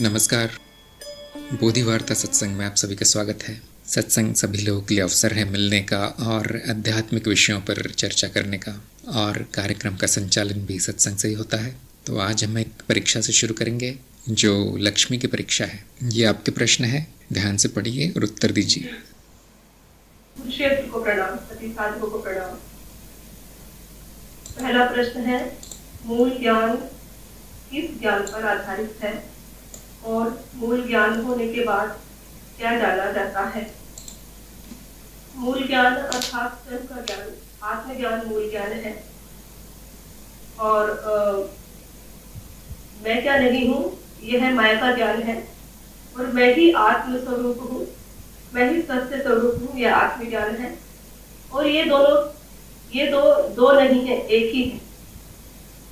नमस्कार। बोधि वार्ता सत्संग में आप सभी का स्वागत है। सत्संग सभी लोगों के लिए अवसर है मिलने का और आध्यात्मिक विषयों पर चर्चा करने का, और कार्यक्रम का संचालन भी सत्संग से ही होता है। तो आज हम एक परीक्षा से शुरू करेंगे जो लक्ष्मी की परीक्षा है। ये आपके प्रश्न है, ध्यान से पढ़िए और उत्तर दीजिए। क्षेत्र को प्रणाम, सभी साधुओं को प्रणाम। पहला प्रश्न है, मूल ज्ञान किस ज्ञान पर आधारित है और मूल ज्ञान होने के बाद क्या जाना जाता है? मूल ज्ञान अर्थात स्वयं का ज्ञान, आत्मज्ञान मूल ज्ञान है। और मैं क्या नहीं हूँ, यह माया का ज्ञान है। और मैं ही आत्म स्वरूप हूँ, मैं ही सत्य स्वरूप हूँ, यह आत्मज्ञान है। और ये दो नहीं है, एक ही है।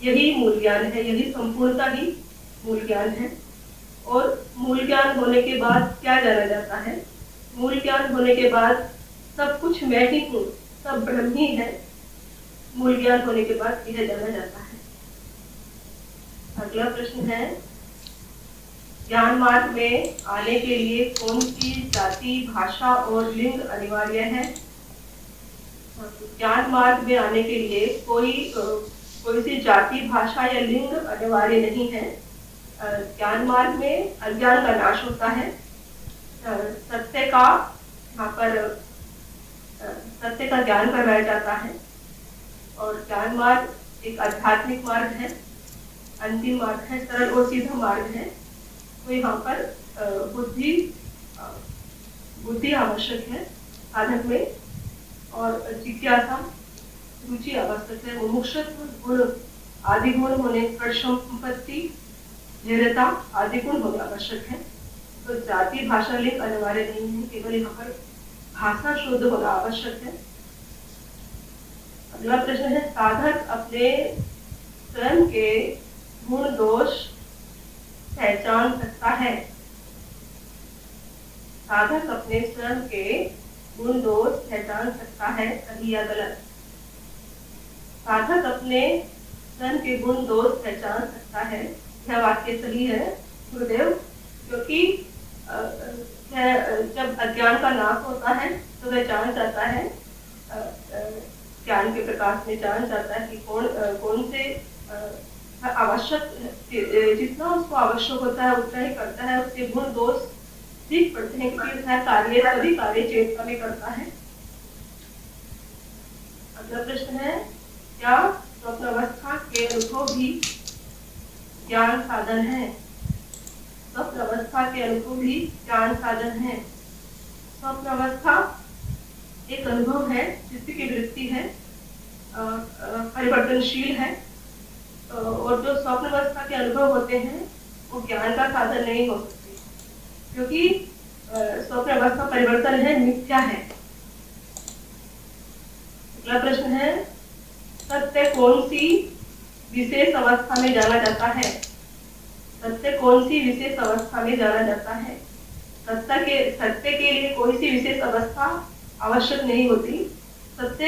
यही मूल ज्ञान है, यही संपूर्णता ही मूल ज्ञान है। और मूल ज्ञान होने के बाद क्या जाना जाता है? मूल ज्ञान होने के बाद सब कुछ मैं ही हूँ, सब ब्रह्म ही है। मूल ज्ञान होने के बाद यह जाना जाता है। अगला प्रश्न है, ज्ञान मार्ग में आने के लिए कौन सी जाति, भाषा और लिंग अनिवार्य है? ज्ञान मार्ग में आने के लिए कोई सी जाति, भाषा या लिंग अनिवार्य नहीं है। ज्ञान मार्ग में अज्ञान का नाश होता है। सत्य का यहाँ पर सत्य का ज्ञान करवाया जाता है। और ज्ञान मार्ग एक आध्यात्मिक मार्ग है, अंतिम मार्ग है, सरल और सीधा मार्ग है। तो यहाँ पर बुद्धि आवश्यक है साधक में, और जिज्ञासा, रुचि आवश्यक है। मुमुक्षुत्व गुण आदि गुण होने, संपत्ति, धैर्यता आदि गुण होने आवश्यक है। तो जाति, भाषा, लिंग अनिवार्य नहीं है, केवल यहाँ पर भाषा शुद्ध होना आवश्यक है। अगला प्रश्न है, साधक अपने स्वयं के गुण दोष पहचान सकता है? साधक अपने स्वयं के गुण दोष पहचान सकता है, सही या गलत? साधक अपने स्वयं के गुण दोष पहचान सकता है, यह वाक्य सही है गुरुदेव। क्योंकि जब अज्ञान का नाश होता है तो वह जान जाता है, ज्ञान के प्रकाश में जान जाता है कि कौन से आवश्यक, जितना उसको आवश्यक होता है उतना ही करता है। उसके गुण दोष सीख पड़ते हैं, क्योंकि सभी कार्य चेतना में करता है। अगला प्रश्न है, क्या स्वप्न अवस्था के अनुभव भी ज्ञान साधन है? स्वप्न अवस्था के अनुभव भी ज्ञान साधन है। स्वप्न अवस्था एक अनुभव है जिसकी वृत्ति है, परिवर्तनशील है। और जो स्वप्न अवस्था के अनुभव होते हैं वो ज्ञान का साधन नहीं हो सकते, क्योंकि स्वप्न अवस्था परिवर्तन है, मिथ्या है। अगला प्रश्न है, सत्य कौन सी विशेष अवस्था में जाना जाता है? सत्य कौन सी विशेष अवस्था में जाना जाता है? सत्य के लिए कोई सी विशेष अवस्था आवश्यक नहीं होती। सत्य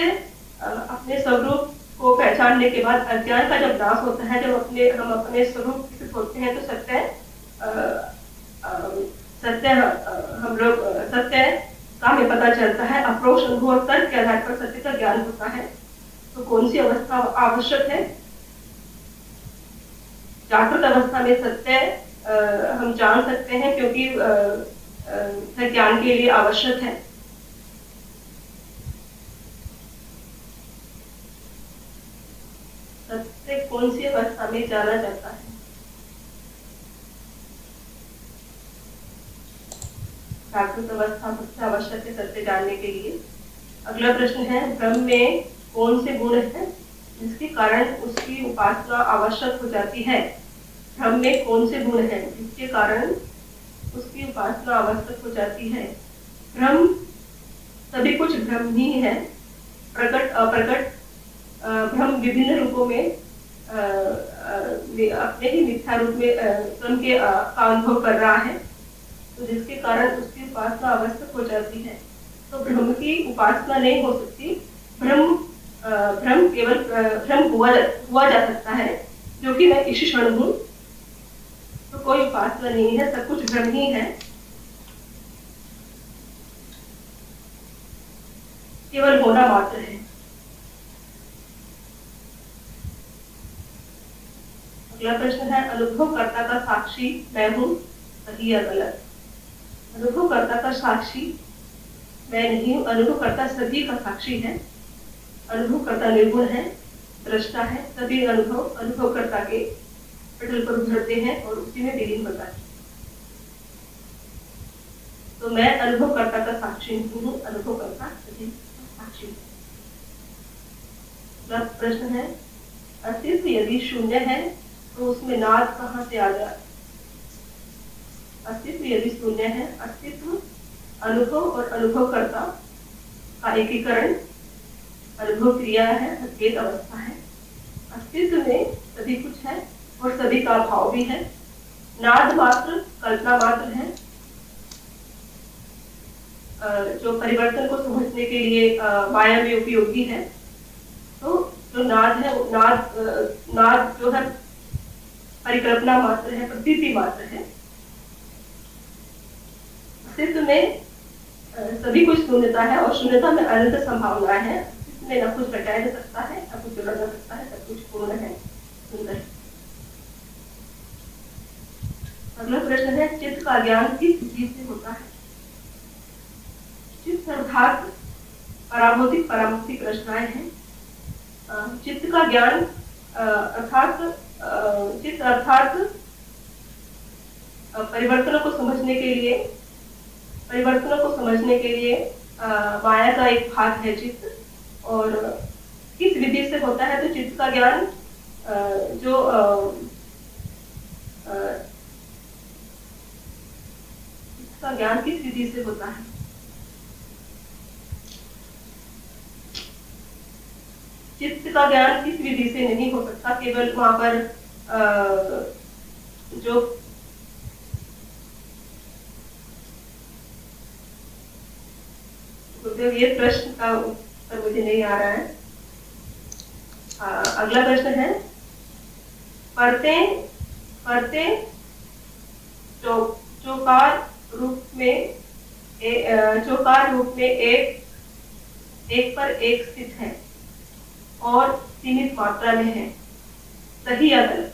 अपने स्वरूप को पहचानने के बाद, अज्ञान का जब नाश होता है, जब हम अपने स्वरूप स्थित होते हैं, तो सत्य का हमें पता चलता है। अप्रोक्ष अनुभव और तर्क के आधार पर सत्य का ज्ञान होता है। तो कौन सी अवस्था आवश्यक है? जागृत अवस्था में सत्य हम जान सकते हैं, क्योंकि ज्ञान के लिए आवश्यक है। सत्य कौन सी अवस्था में जाना जाता है? जागृत अवस्था सबसे आवश्यक है सत्य जानने के लिए। अगला प्रश्न है, ब्रह्म में कौन से गुण हैं जिसके कारण उसकी उपासना आवश्यक हो जाती है? ब्रह्म में कौन से गुण हैं जिसके कारण उसकी उपासना आवश्यक हो जाती है? ब्रह्म, सभी कुछ ब्रह्म ही है। प्रकट अप्रकट ब्रह्म विभिन्न रूपों में अपने ही मिथ्या रूप में स्वयं के का अनुभव कर रहा है, तो जिसके कारण उसकी उपासना आवश्यक हो जाती है। तो ब्रह्म की उपासना नहीं हो सकती। ब्रह्म केवल ब्रह्म हुआ जा सकता है, जो कि मैं इस क्षण हूँ। तो तो कोई वास्तव नहीं है, सब कुछ भ्रम ही है, केवल होना मात्र है। अगला प्रश्न है, अनुभवकर्ता का साक्षी मैं हूँ, सही या गलत? अनुभवकर्ता का साक्षी मैं नहीं हूँ, अनुभवकर्ता सभी का साक्षी है। अनुभवकर्ता निर्गुण है, दृष्टा है, सभी अनुभव अनुभवकर्ता के पटल पर उभरते हैं और उसी में विलीन होता है। तो मैं अनुभवकर्ता का साक्षी नहीं हूँ, अनुभवकर्ता सभी का साक्षी है। अगला प्रश्न है, अस्तित्व यदि शून्य है तो उसमें नाद कहाँ से आ जाए? अस्तित्व यदि शून्य है, अस्तित्व अनुभव और अनुभवकर्ता का एकीकरण, अनुभव क्रिया है, अद्वैत अवस्था है। अस्तित्व में सभी कुछ है और सभी का अभाव भी है। नाद मात्र कल्पना मात्र है, जो परिवर्तन को समझने के लिए माया में उपयोगी है। तो जो नाद है, नाद जो है परिकल्पना मात्र है, प्रतीति मात्र है। अस्तित्व में सभी कुछ शून्यता है और शून्यता में अनंत संभावनाएं है। इसमें न कुछ घटाया जा सकता है, न कुछ जोड़ा जा सकता है, सब कुछ पूर्ण है, सुंदर है। अगला प्रश्न है, चित्त का ज्ञान किस विधि से होता है? चित्त अर्थात पराभौतिक परामुक्तिक रचनाएं हैं। चित्त का ज्ञान अर्थात चित्त अर्थात परिवर्तनों को समझने के लिए माया का एक भाग है चित्त। और किस विधि से होता है? तो चित्त का ज्ञान चित्त का ज्ञान किस विधि से होता है? चित्त का ज्ञान किस विधि से नहीं हो सकता, केवल वहां पर जो ये प्रश्न का उत्तर मुझे नहीं आ रहा है। अगला प्रश्न है, परते चौकार रूप में एक पर एक स्थित है और सीमित मात्रा में है, सही या गलत?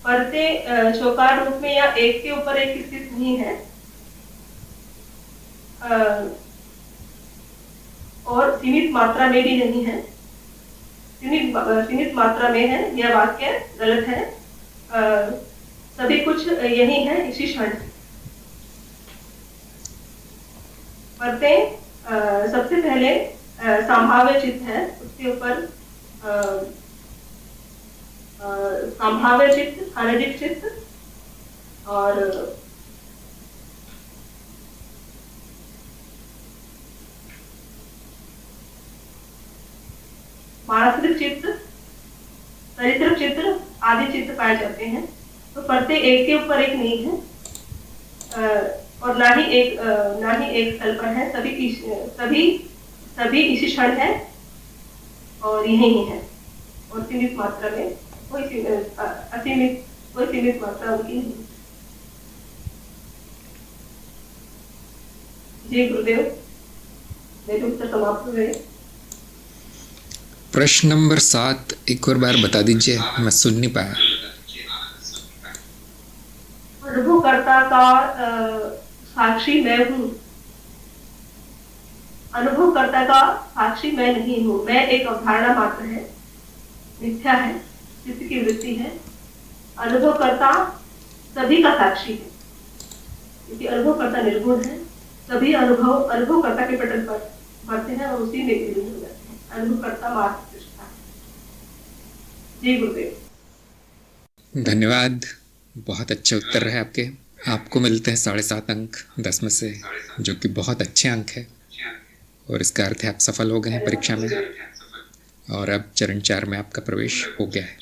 परते चौकार रूप में या एक के ऊपर एक स्थित नहीं है और सीमित मात्रा में भी नहीं है। सीमित मात्रा में है, यह वाक्य गलत है। सभी कुछ यही है, इसी क्षण। परते सबसे पहले संभाव्य चित्त है, उसके ऊपर संभाव्य चित्त, अनधिक चित्त और मानसिक चित्त, चरित्र चित्र आदि चित्त पाए जाते हैं। तो परते एक के ऊपर एक नहीं है और ना ही एक स्थल पर है, सभी इसी क्षण है और यही ही है। और सीमित मात्रा में कोई सीमित मात्रा उनकी नहीं। जी गुरुदेव, मेरे उत्तर समाप्त हो गए। प्रश्न नंबर 7 एक और बार बता दीजिए, मैं सुन नहीं पाया। अनुभवकर्ता का साक्षी मैं हूँ, अनुभवकर्ता का साक्षी मैं नहीं हूँ। मैं एक अवधारणा मात्र है, मिथ्या है, चित्त की वृत्ति है। अनुभवकर्ता सभी का साक्षी है, क्योंकि अनुभवकर्ता निर्गुण है। सभी अनुभवकर्ता के पटल पर बढ़ते हैं और उसी में विलीन हो जाते हैं। अनुभवकर्ता मात्र दृष्टा है। जी गुरुदेव। धन्यवाद, बहुत अच्छे उत्तर रहे आपके। आपको मिलते हैं 7.5 अंक 10 में से, जो कि बहुत अच्छे अंक है और इसका अर्थ है आप सफल हो गए हैं परीक्षा में और अब चरण 4 में आपका प्रवेश हो गया है।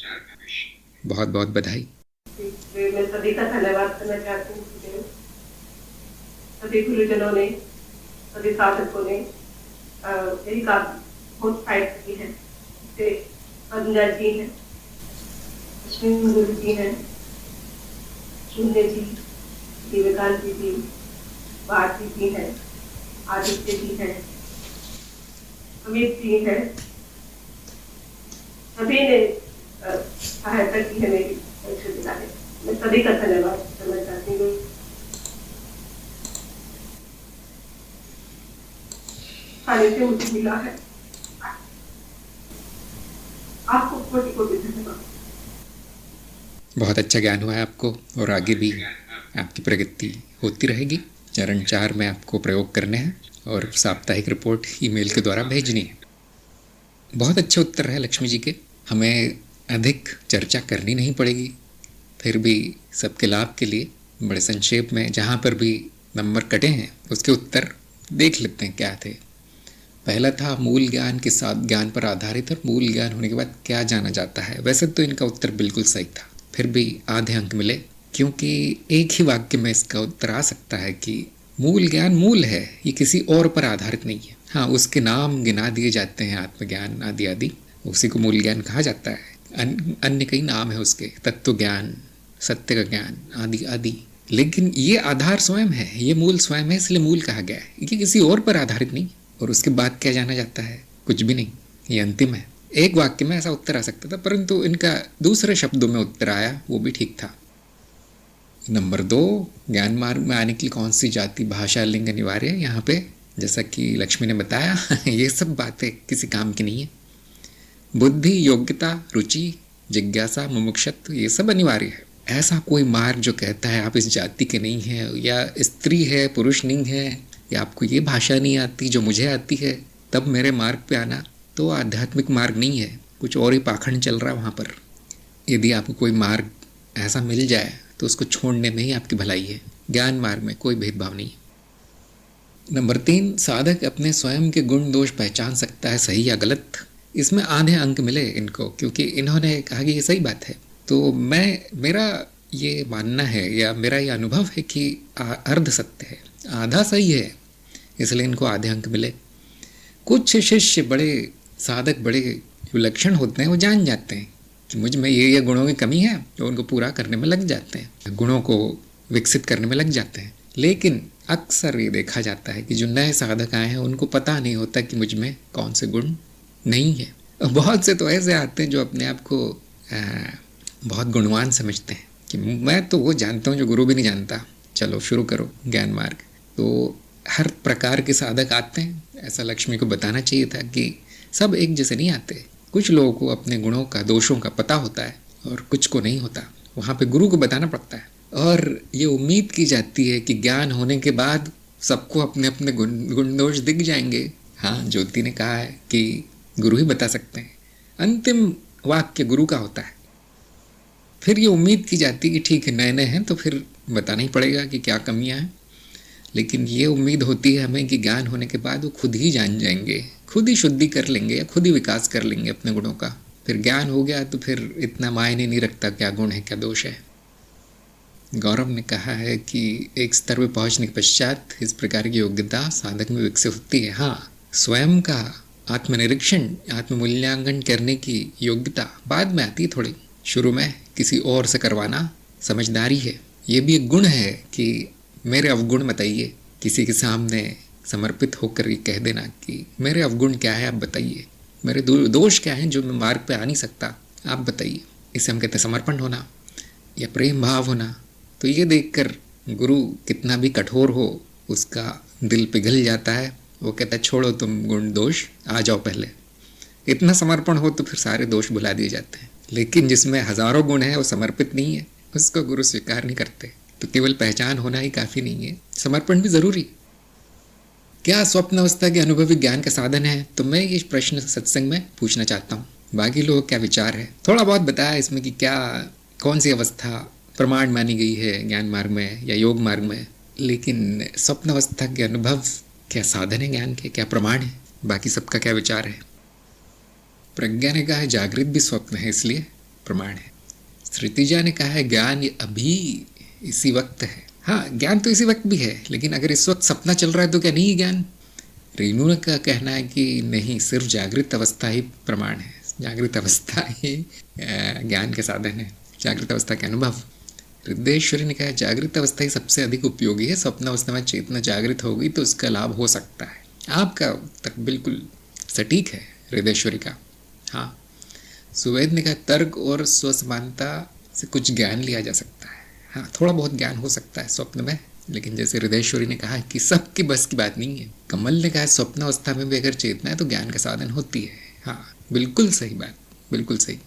बहुत बहुत बधाई। मैं सभी का धन्यवाद करना चाहती हूँ। सभी गुरुजनों ने, सभी साधकों ने मेरी बहुत फाइट की है। जैसे अरुणा जी हैं, लक्ष्मी गुरु जी हैं, शून्य जी, विवेकानंद जी, भारती जी है, आदित्य जी है, अमित जी है, सभी ने सहायता की है मेरी परीक्षा दिलाने। मैं सभी का धन्यवाद करना चाहती हूँ। सानिध्य मुझे मिला है, आपको कोटि कोटि धन्यवाद। बहुत अच्छा ज्ञान हुआ है आपको और आगे भी आपकी प्रगति होती रहेगी। चरण 4 में आपको प्रयोग करने हैं और साप्ताहिक रिपोर्ट ईमेल के द्वारा भेजनी है। बहुत अच्छे उत्तर है लक्ष्मी जी के। हमें अधिक चर्चा करनी नहीं पड़ेगी, फिर भी सबके लाभ के लिए बड़े संक्षेप में जहाँ पर भी नंबर कटे हैं उसके उत्तर देख लेते हैं क्या थे। पहला था मूल ज्ञान के साथ ज्ञान पर आधारित और मूल ज्ञान होने के बाद क्या जाना जाता है। वैसे तो इनका उत्तर बिल्कुल सही था, फिर भी आधे अंक मिले क्योंकि एक ही वाक्य में इसका उत्तर आ सकता है कि मूल ज्ञान मूल है, ये किसी और पर आधारित नहीं है। हाँ, उसके नाम गिना दिए जाते हैं, आत्मज्ञान आदि आदि, उसी को मूल ज्ञान कहा जाता है। अन्य कई नाम है उसके, तत्व ज्ञान, सत्य का ज्ञान आदि आदि, लेकिन ये आधार स्वयं है, ये मूल स्वयं है, इसलिए मूल कहा गया है। ये किसी और पर आधारित नहीं। और उसके बाद क्या जाना जाता है? कुछ भी नहीं, ये अंतिम है। एक वाक्य में ऐसा उत्तर आ सकता था, परंतु इनका दूसरे शब्दों में उत्तर आया, वो भी ठीक था। नंबर 2, ज्ञान मार्ग में आने के लिए कौन सी जाति, भाषा, लिंग अनिवार्य है? यहाँ पे जैसा कि लक्ष्मी ने बताया ये सब बातें किसी काम की नहीं है। बुद्धि, योग्यता, रुचि, जिज्ञासा, मुमुक्षुत्व, ये सब अनिवार्य है। ऐसा कोई मार्ग जो कहता है आप इस जाति के नहीं हैं, या स्त्री है पुरुष नहीं है, या आपको ये भाषा नहीं आती जो मुझे आती है तब मेरे मार्ग पे आना, तो आध्यात्मिक मार्ग नहीं है, कुछ और ही पाखंड चल रहा है वहाँ पर। यदि आपको कोई मार्ग ऐसा मिल जाए तो उसको छोड़ने में ही आपकी भलाई है। ज्ञान मार्ग में कोई भेदभाव नहीं। नंबर 3, साधक अपने स्वयं के गुण दोष पहचान सकता है, सही या गलत। इसमें आधे अंक मिले इनको, क्योंकि इन्होंने कहा कि ये सही बात है। तो मेरा ये मानना है या मेरा ये अनुभव है कि अर्ध सत्य है, आधा सही है, इसलिए इनको आधे अंक मिले। कुछ शिष्य बड़े साधक बड़े विलक्षण होते हैं, वो जान जाते हैं कि मुझ में ये गुणों की कमी है, तो उनको पूरा करने में लग जाते हैं, गुणों को विकसित करने में लग जाते हैं। लेकिन अक्सर ये देखा जाता है कि जो नए साधक आए हैं उनको पता नहीं होता कि मुझ में कौन से गुण नहीं है। और बहुत से तो ऐसे आते हैं जो अपने आप को बहुत गुणवान समझते हैं कि मैं तो वो जानता हूँ जो गुरु भी नहीं जानता, चलो शुरू करो ज्ञान मार्ग। तो हर प्रकार के साधक आते हैं, ऐसा लक्ष्मी को बताना चाहिए था कि सब एक जैसे नहीं आते। कुछ लोगों को अपने गुणों का, दोषों का पता होता है और कुछ को नहीं होता, वहाँ पे गुरु को बताना पड़ता है। और ये उम्मीद की जाती है कि ज्ञान होने के बाद सबको अपने अपने गुण दोष दिख जाएंगे। हाँ, ज्योति ने कहा है कि गुरु ही बता सकते हैं, अंतिम वाक्य गुरु का होता है। फिर ये उम्मीद की जाती है कि ठीक है, नए नए हैं तो फिर बताना ही पड़ेगा कि क्या कमियां हैं। लेकिन ये उम्मीद होती है हमें कि ज्ञान होने के बाद वो खुद ही जान जाएंगे, खुद ही शुद्धि कर लेंगे या खुद ही विकास कर लेंगे अपने गुणों का। फिर ज्ञान हो गया तो फिर इतना मायने नहीं रखता क्या गुण है क्या दोष है। गौरव ने कहा है कि एक स्तर पर पहुंचने के पश्चात इस प्रकार की योग्यता साधक में विकसित होती है। हाँ, स्वयं का आत्मनिरीक्षण, आत्ममूल्यांकन करने की योग्यता बाद में आती है थोड़ी। शुरू में किसी और से करवाना समझदारी है। ये भी एक गुण है कि मेरे अवगुण बताइए, किसी के सामने समर्पित होकर ये कह देना कि मेरे अवगुण क्या है आप बताइए, मेरे दोष क्या हैं जो मैं मार्ग पे आ नहीं सकता आप बताइए। इसे हम कहते हैं समर्पण होना या प्रेम भाव होना। तो ये देखकर गुरु कितना भी कठोर हो उसका दिल पिघल जाता है, वो कहता है छोड़ो तुम गुण दोष, आ जाओ पहले। इतना समर्पण हो तो फिर सारे दोष भुला दिए जाते हैं। लेकिन जिसमें हजारों गुण है वो समर्पित नहीं है, उसको गुरु स्वीकार नहीं करते। तो केवल पहचान होना ही काफ़ी नहीं है, समर्पण भी ज़रूरी। क्या स्वप्न अवस्था के अनुभवी ज्ञान का साधन है? तो मैं ये प्रश्न सत्संग में पूछना चाहता हूँ, बाकी लोग क्या विचार है। थोड़ा बहुत बताया इसमें कि क्या कौन सी अवस्था प्रमाण मानी गई है ज्ञान मार्ग में या योग मार्ग में, लेकिन स्वप्न अवस्था के अनुभव क्या साधन है ज्ञान के, क्या प्रमाण है? बाकी सबका क्या विचार है? प्रज्ञा ने कहा है जागृत भी स्वप्न है इसलिए प्रमाण है। श्रुतिजा ने कहा है ज्ञान ये अभी इसी वक्त है। हाँ, ज्ञान तो इसी वक्त भी है, लेकिन अगर इस वक्त सपना चल रहा है तो क्या नहीं है ज्ञान? रेणु का कहना है कि नहीं, सिर्फ जागृत अवस्था ही प्रमाण है, जागृत अवस्था ही ज्ञान के साधन है, जागृत अवस्था के अनुभव। रिद्धेश्वरी ने कहा जागृत अवस्था ही सबसे अधिक उपयोगी है, स्वप्न अवस्था में चेतना जागृत हो गई तो उसका लाभ हो सकता है। आपका उत्तर बिल्कुल सटीक है रिद्धेश्वरी का। हाँ, सुवेद ने कहा तर्क और स्वसमानता से कुछ ज्ञान लिया जा सकता है। हाँ, थोड़ा बहुत ज्ञान हो सकता है स्वप्न में, लेकिन जैसे हृदयेश्वरी ने कहा कि सबकी बस की बात नहीं है। कमल ने कहा स्वप्न अवस्था में भी अगर चेतना है तो ज्ञान का साधन होती है। हाँ, बिल्कुल सही बात, बिल्कुल सही।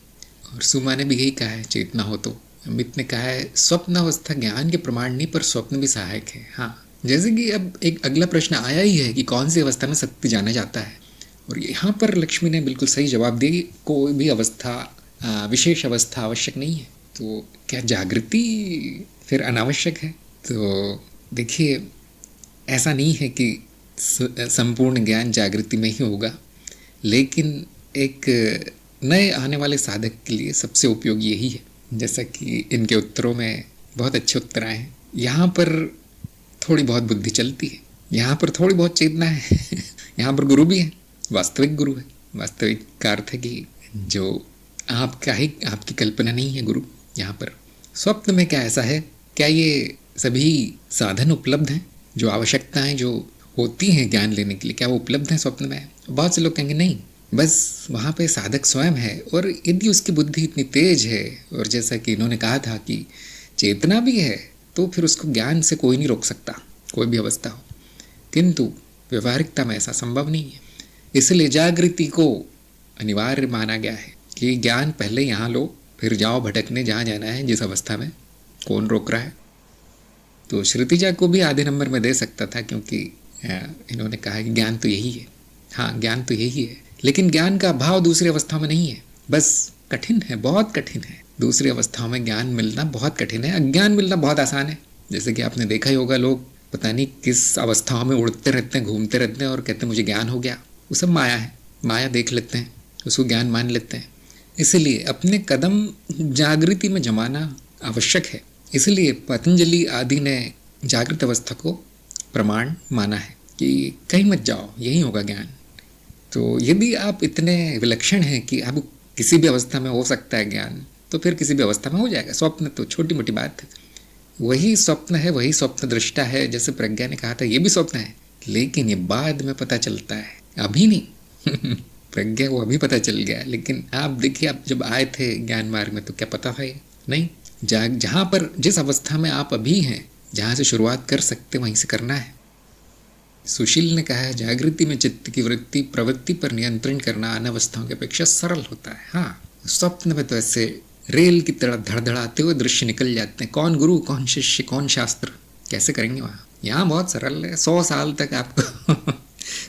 और सुमा ने भी यही कहा है चेतना हो तो। अमित ने कहा है स्वप्न अवस्था ज्ञान के प्रमाण नहीं पर स्वप्न भी सहायक है। हाँ, जैसे कि अब एक अगला प्रश्न आया ही है कि कौन सी अवस्था में सत्य जाना जाता है, और यहाँ पर लक्ष्मी ने बिल्कुल सही जवाब दिया, कोई भी अवस्था विशेष अवस्था आवश्यक नहीं है। तो क्या जागृति फिर अनावश्यक है? तो देखिए, ऐसा नहीं है कि संपूर्ण ज्ञान जागृति में ही होगा, लेकिन एक नए आने वाले साधक के लिए सबसे उपयोगी यही है। जैसा कि इनके उत्तरों में बहुत अच्छे उत्तर आए हैं। यहाँ पर थोड़ी बहुत बुद्धि चलती है, यहाँ पर थोड़ी बहुत चेतना है यहाँ पर गुरु भी है, वास्तविक गुरु है। वास्तविक का अर्थ है कि जो आपका ही, आपकी कल्पना नहीं है गुरु। यहाँ पर स्वप्न में क्या ऐसा है, क्या ये सभी साधन उपलब्ध हैं, जो आवश्यकताएं जो होती हैं ज्ञान लेने के लिए, क्या वो उपलब्ध हैं स्वप्न में? बहुत से लोग कहेंगे नहीं, बस वहाँ पे साधक स्वयं है, और यदि उसकी बुद्धि इतनी तेज है, और जैसा कि इन्होंने कहा था कि चेतना भी है, तो फिर उसको ज्ञान से कोई नहीं रोक सकता, कोई भी अवस्था हो। किंतु व्यवहारिकता में ऐसा संभव नहीं है, इसलिए जागृति को अनिवार्य माना गया है कि ज्ञान पहले यहाँ लो, फिर जाओ भटकने जहाँ जाना है, जिस अवस्था में, कौन रोक रहा है। तो श्रुतिजा को भी आधे नंबर में दे सकता था, क्योंकि इन्होंने कहा कि ज्ञान तो यही है। हाँ, ज्ञान तो यही है, लेकिन ज्ञान का अभाव दूसरी अवस्था में नहीं है। बस कठिन है, बहुत कठिन है। दूसरी अवस्थाओं में ज्ञान मिलना बहुत कठिन है, अज्ञान मिलना बहुत आसान है। जैसे कि आपने देखा ही होगा, लोग पता नहीं किस अवस्थाओं में उड़ते रहते हैं, घूमते रहते हैं और कहते हैं मुझे ज्ञान हो गया। वो सब माया है, माया देख लेते हैं, उसको ज्ञान मान लेते हैं। इसलिए अपने कदम जागृति में जमाना आवश्यक है। इसलिए पतंजलि आदि ने जागृत अवस्था को प्रमाण माना है कि कहीं मत जाओ, यही होगा ज्ञान। तो यदि आप इतने विलक्षण हैं कि आप किसी भी अवस्था में हो सकता है ज्ञान, तो फिर किसी भी अवस्था में हो जाएगा। स्वप्न तो छोटी मोटी बात है, वही स्वप्न है, वही स्वप्न दृष्टा है। जैसे प्रज्ञा ने कहा था ये भी स्वप्न है, लेकिन ये बाद में पता चलता है, अभी नहीं प्रज्ञा वो अभी पता चल गया, लेकिन आप देखिए, आप जब आए थे ज्ञान मार्ग में तो क्या पता था ये? नहीं। जहाँ पर जिस अवस्था में आप अभी हैं, जहाँ से शुरुआत कर सकते वहीं से करना है। सुशील ने कहा है जागृति में चित्त की वृत्ति प्रवृत्ति पर नियंत्रण करना अन्य अवस्थाओं की अपेक्षा सरल होता है। हाँ, स्वप्न में तो ऐसे रेल की तरह धड़धड़ाते हुए दृश्य निकल जाते हैं, कौन गुरु, कौन शिष्य, कौन शास्त्र, कैसे करेंगे वहाँ। यहाँ बहुत सरल है, 100 साल तक आपको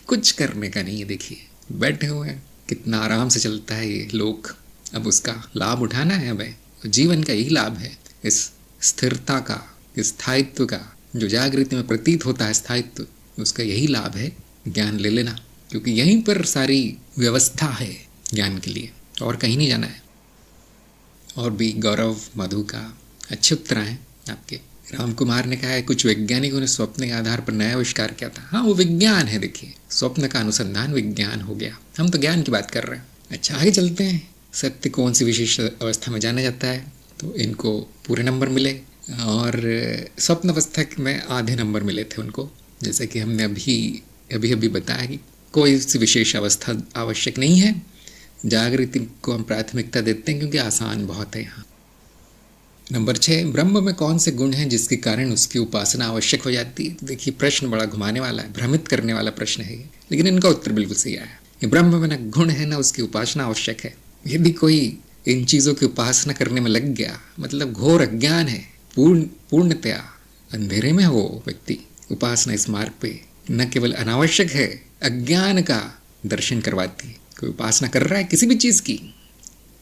कुछ करने का नहीं है। देखिए बैठे हुए हैं, कितना आराम से चलता है ये लोक। अब उसका लाभ उठाना है हमें। जीवन का यही लाभ है, इस स्थिरता का, इस स्थायित्व का, जो जागृति में प्रतीत होता है स्थायित्व, उसका यही लाभ है। ज्ञान ले लेना, क्योंकि यहीं पर सारी व्यवस्था है ज्ञान के लिए, और कहीं नहीं जाना है। और भी गौरव मधु का अच्छे उत्तर हैं आपके। राम कुमार ने कहा है कुछ वैज्ञानिकों ने स्वप्न के आधार पर नया आविष्कार किया था। हाँ, वो विज्ञान है। देखिए, स्वप्न का अनुसंधान विज्ञान हो गया, हम तो ज्ञान की बात कर रहे हैं। अच्छा, आगे चलते हैं। सत्य कौन सी विशेष अवस्था में जाना जाता है, तो इनको पूरे नंबर मिले, और स्वप्न अवस्था में आधे नंबर मिले थे उनको। जैसे कि हमने अभी बताया कि कोई सी विशेष अवस्था आवश्यक नहीं है, जागृति को हम प्राथमिकता देते हैं क्योंकि आसान बहुत है। यहाँ नंबर 6, ब्रह्म में कौन से गुण हैं जिसके कारण उसकी उपासना आवश्यक हो जाती है। देखिए, प्रश्न बड़ा घुमाने वाला है, भ्रमित करने वाला प्रश्न है, लेकिन इनका उत्तर बिल्कुल सही आया कि ब्रह्म में न गुण है न उसकी उपासना आवश्यक है। यदि कोई इन चीज़ों की उपासना करने में लग गया, मतलब घोर अज्ञान है, पूर्णतया अंधेरे में हो व्यक्ति। उपासना इस मार्ग पे न केवल अनावश्यक है, अज्ञान का दर्शन करवाती है। कोई उपासना कर रहा है किसी भी चीज़ की,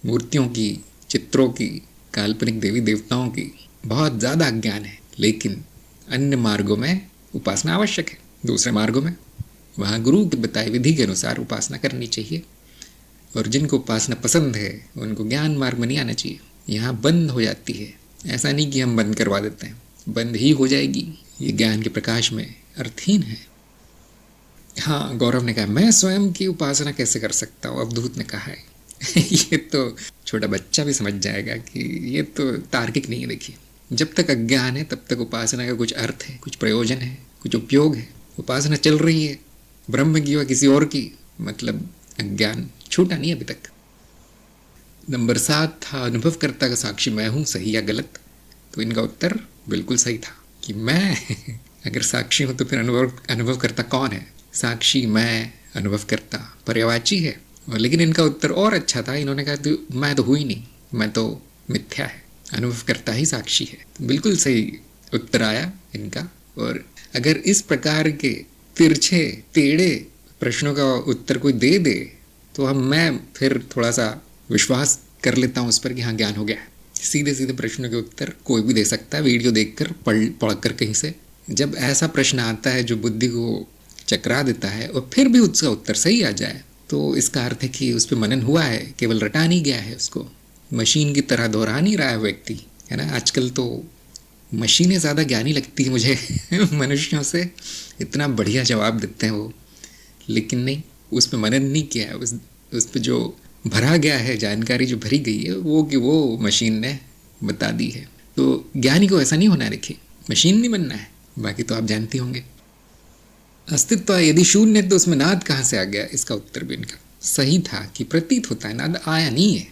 मूर्तियों की, चित्रों की, काल्पनिक देवी देवताओं की, बहुत ज़्यादा अज्ञान है। लेकिन अन्य मार्गों में उपासना आवश्यक है। दूसरे मार्गों में वहाँ गुरु की बताई विधि के अनुसार उपासना करनी चाहिए। और जिनको उपासना पसंद है उनको ज्ञान मार्ग में नहीं आना चाहिए। यहाँ बंद हो जाती है, ऐसा नहीं कि हम बंद करवा देते हैं, बंद ही हो जाएगी। ये ज्ञान के प्रकाश में अर्थहीन है। हाँ, गौरव ने कहा मैं स्वयं की उपासना कैसे कर सकता हूँ, अवधूत ने कहा है ये तो छोटा बच्चा भी समझ जाएगा कि ये तो तार्किक नहीं है। देखिए, जब तक अज्ञान है तब तक उपासना का कुछ अर्थ है, कुछ प्रयोजन है, कुछ उपयोग है। उपासना चल रही है ब्रह्म की व किसी और की, मतलब अज्ञान छूटा नहीं अभी तक। नंबर 7 था अनुभवकर्ता का साक्षी मैं हूँ, सही या गलत? तो इनका उत्तर बिल्कुल सही था कि मैं अगर साक्षी हूँ तो फिर अनुभवकर्ता कौन है? साक्षी मैं, अनुभवकर्ता पर्यायवाची है। और लेकिन इनका उत्तर और अच्छा था, इन्होंने कहा तो मैं तो हुई नहीं, मैं तो मिथ्या है, अनुभवकर्ता ही साक्षी है। तो बिल्कुल सही उत्तर आया इनका। और अगर इस प्रकार के तिरछे टेढ़े प्रश्नों का उत्तर कोई दे दे तो मैं फिर थोड़ा सा विश्वास कर लेता हूँ उस पर कि हाँ ज्ञान हो गया है। सीधे सीधे प्रश्नों के उत्तर कोई भी दे सकता है, वीडियो देखकर पढ़कर कहीं से। जब ऐसा प्रश्न आता है जो बुद्धि को चकरा देता है और फिर भी उसका उत्तर सही आ जाए तो इसका अर्थ है कि उस पर मनन हुआ है, केवल रटा नहीं गया है, उसको मशीन की तरह दोहरा नहीं रहा है व्यक्ति, है ना। आजकल तो मशीनें ज़्यादा ज्ञानी लगती है मुझे मनुष्यों से, इतना बढ़िया जवाब देते हैं वो, लेकिन नहीं, उस पर मनन नहीं किया है। उस पर जो भरा गया है, जानकारी जो भरी गई है वो कि वो मशीन ने बता दी है। तो ज्ञानी को ऐसा नहीं होना है, देखिए मशीन नहीं बनना है। बाकी तो आप जानते होंगे। अस्तित्व यदि शून्य तो उसमें नाद कहाँ से आ गया? इसका उत्तर भी इनका सही था कि प्रतीत होता है, नाद आया नहीं है।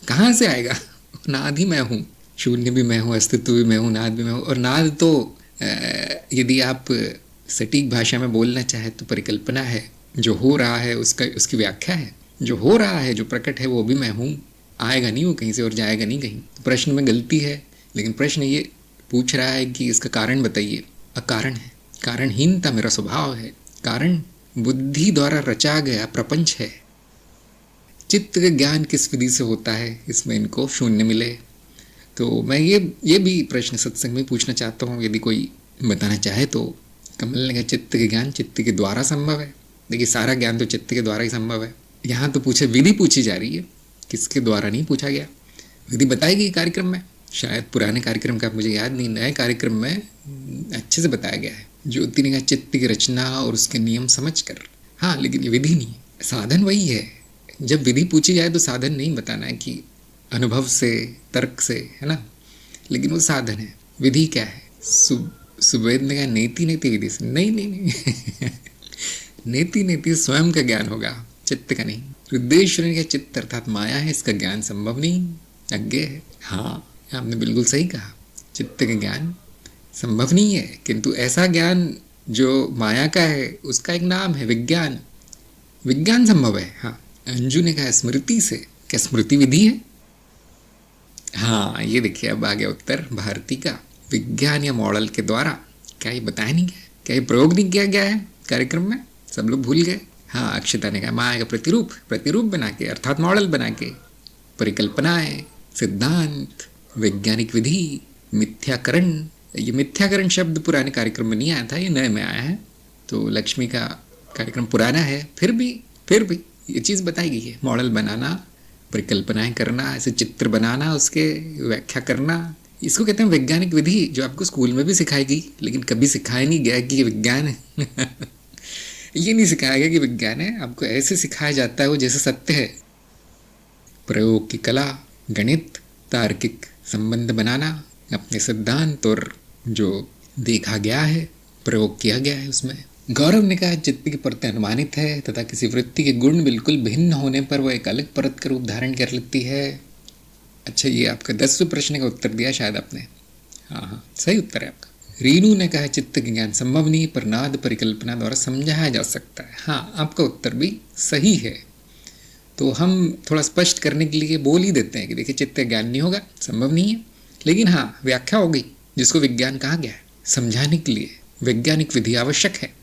कहाँ से आएगा? नाद ही मैं हूँ, शून्य भी मैं हूँ, अस्तित्व भी मैं हूँ, नाद भी मैं हूँ। और नाद तो यदि आप सटीक भाषा में बोलना चाहे तो परिकल्पना है, जो हो रहा है उसकी व्याख्या है। जो हो रहा है, जो प्रकट है, वो भी मैं हूँ, आएगा नहीं वो कहीं से और जाएगा नहीं कहीं। तो प्रश्न में गलती है, लेकिन प्रश्न ये पूछ रहा है कि इसका कारण बताइए। अकारण है, कारणहीनता मेरा स्वभाव है, कारण बुद्धि द्वारा रचा गया प्रपंच है। चित्त का ज्ञान किस विधि से होता है, इसमें इनको शून्य मिले। तो मैं ये भी प्रश्न सत्संग में पूछना चाहता हूँ, यदि कोई बताना चाहे तो। कमल ने कहा चित्त के ज्ञान चित्त के द्वारा संभव है। देखिए सारा ज्ञान तो चित्त के द्वारा ही संभव है। यहाँ तो विधि पूछी जा रही है, किसके द्वारा नहीं पूछा गया। विधि बताई गई कार्यक्रम में, शायद पुराने कार्यक्रम का मुझे याद नहीं, नए कार्यक्रम में अच्छे से बताया गया है। ज्योति ने कहा चित्त की रचना और उसके नियम समझ कर। हाँ, लेकिन ये विधि नहीं, साधन वही है। जब विधि पूछी जाए तो साधन नहीं बताना है कि अनुभव से, तर्क से, है ना, लेकिन वो साधन है। विधि क्या है? सुवेद ने कहा नेति विधि से। नहीं नेति स्वयं का ज्ञान होगा, चित्त का नहीं। रुद्रेश्वर ने कहा चित्त अर्थात माया है, इसका ज्ञान संभव नहीं, अज्ञेय है। हाँ, आपने बिल्कुल सही कहा, चित्त का ज्ञान संभव नहीं है, किंतु ऐसा ज्ञान जो माया का है उसका एक नाम है विज्ञान। विज्ञान संभव है। हाँ, अंजू ने कहा स्मृति से। क्या स्मृति विधि है? हाँ, ये देखिए अब आ गया उत्तर भारती का। विज्ञान या मॉडल के द्वारा। क्या ये बताया नहीं गया? क्या ये प्रयोग नहीं किया गया है कार्यक्रम में? सब लोग भूल गए। हाँ, अक्षता ने कहा माया का प्रतिरूप बना के, अर्थात मॉडल बना के, परिकल्पनाएं, सिद्धांत, वैज्ञानिक विधि, मिथ्याकरण। ये मिथ्याकरण शब्द पुराने कार्यक्रम में नहीं आया था, ये नए में आया है। तो लक्ष्मी का कार्यक्रम पुराना है, फिर भी ये चीज़ बताई गई है। मॉडल बनाना, परिकल्पनाएं करना, ऐसे चित्र बनाना, उसके व्याख्या करना, इसको कहते हैं वैज्ञानिक विधि, जो आपको स्कूल में भी सिखाई गई, लेकिन कभी सिखाया नहीं गया कि ये विज्ञान है। ये नहीं सिखाया गया कि विज्ञान है, आपको ऐसे सिखाया जाता है वो जैसे सत्य है। प्रयोग की कला, गणित, तार्किक संबंध बनाना, अपने सिद्धांत और जो देखा गया है, प्रयोग किया गया है उसमें। गौरव ने कहा चित्त की परतें अनुमानित है तथा किसी वृत्ति के गुण बिल्कुल भिन्न होने पर वह एक अलग परत का रूप धारण कर लेती है। अच्छा, ये आपका 10वें प्रश्न का उत्तर दिया शायद आपने। हाँ, सही उत्तर है आपका। रीनू ने कहा चित्त के ज्ञान संभव नहीं, पर नाद परिकल्पना द्वारा समझाया जा सकता है। हाँ, आपका उत्तर भी सही है। तो हम थोड़ा स्पष्ट करने के लिए बोल ही देते हैं कि देखिए चित्त ज्ञान नहीं होगा, संभव नहीं है, लेकिन हाँ व्याख्या हो गई, जिसको विज्ञान कहा गया है। समझाने के लिए वैज्ञानिक विधि आवश्यक है।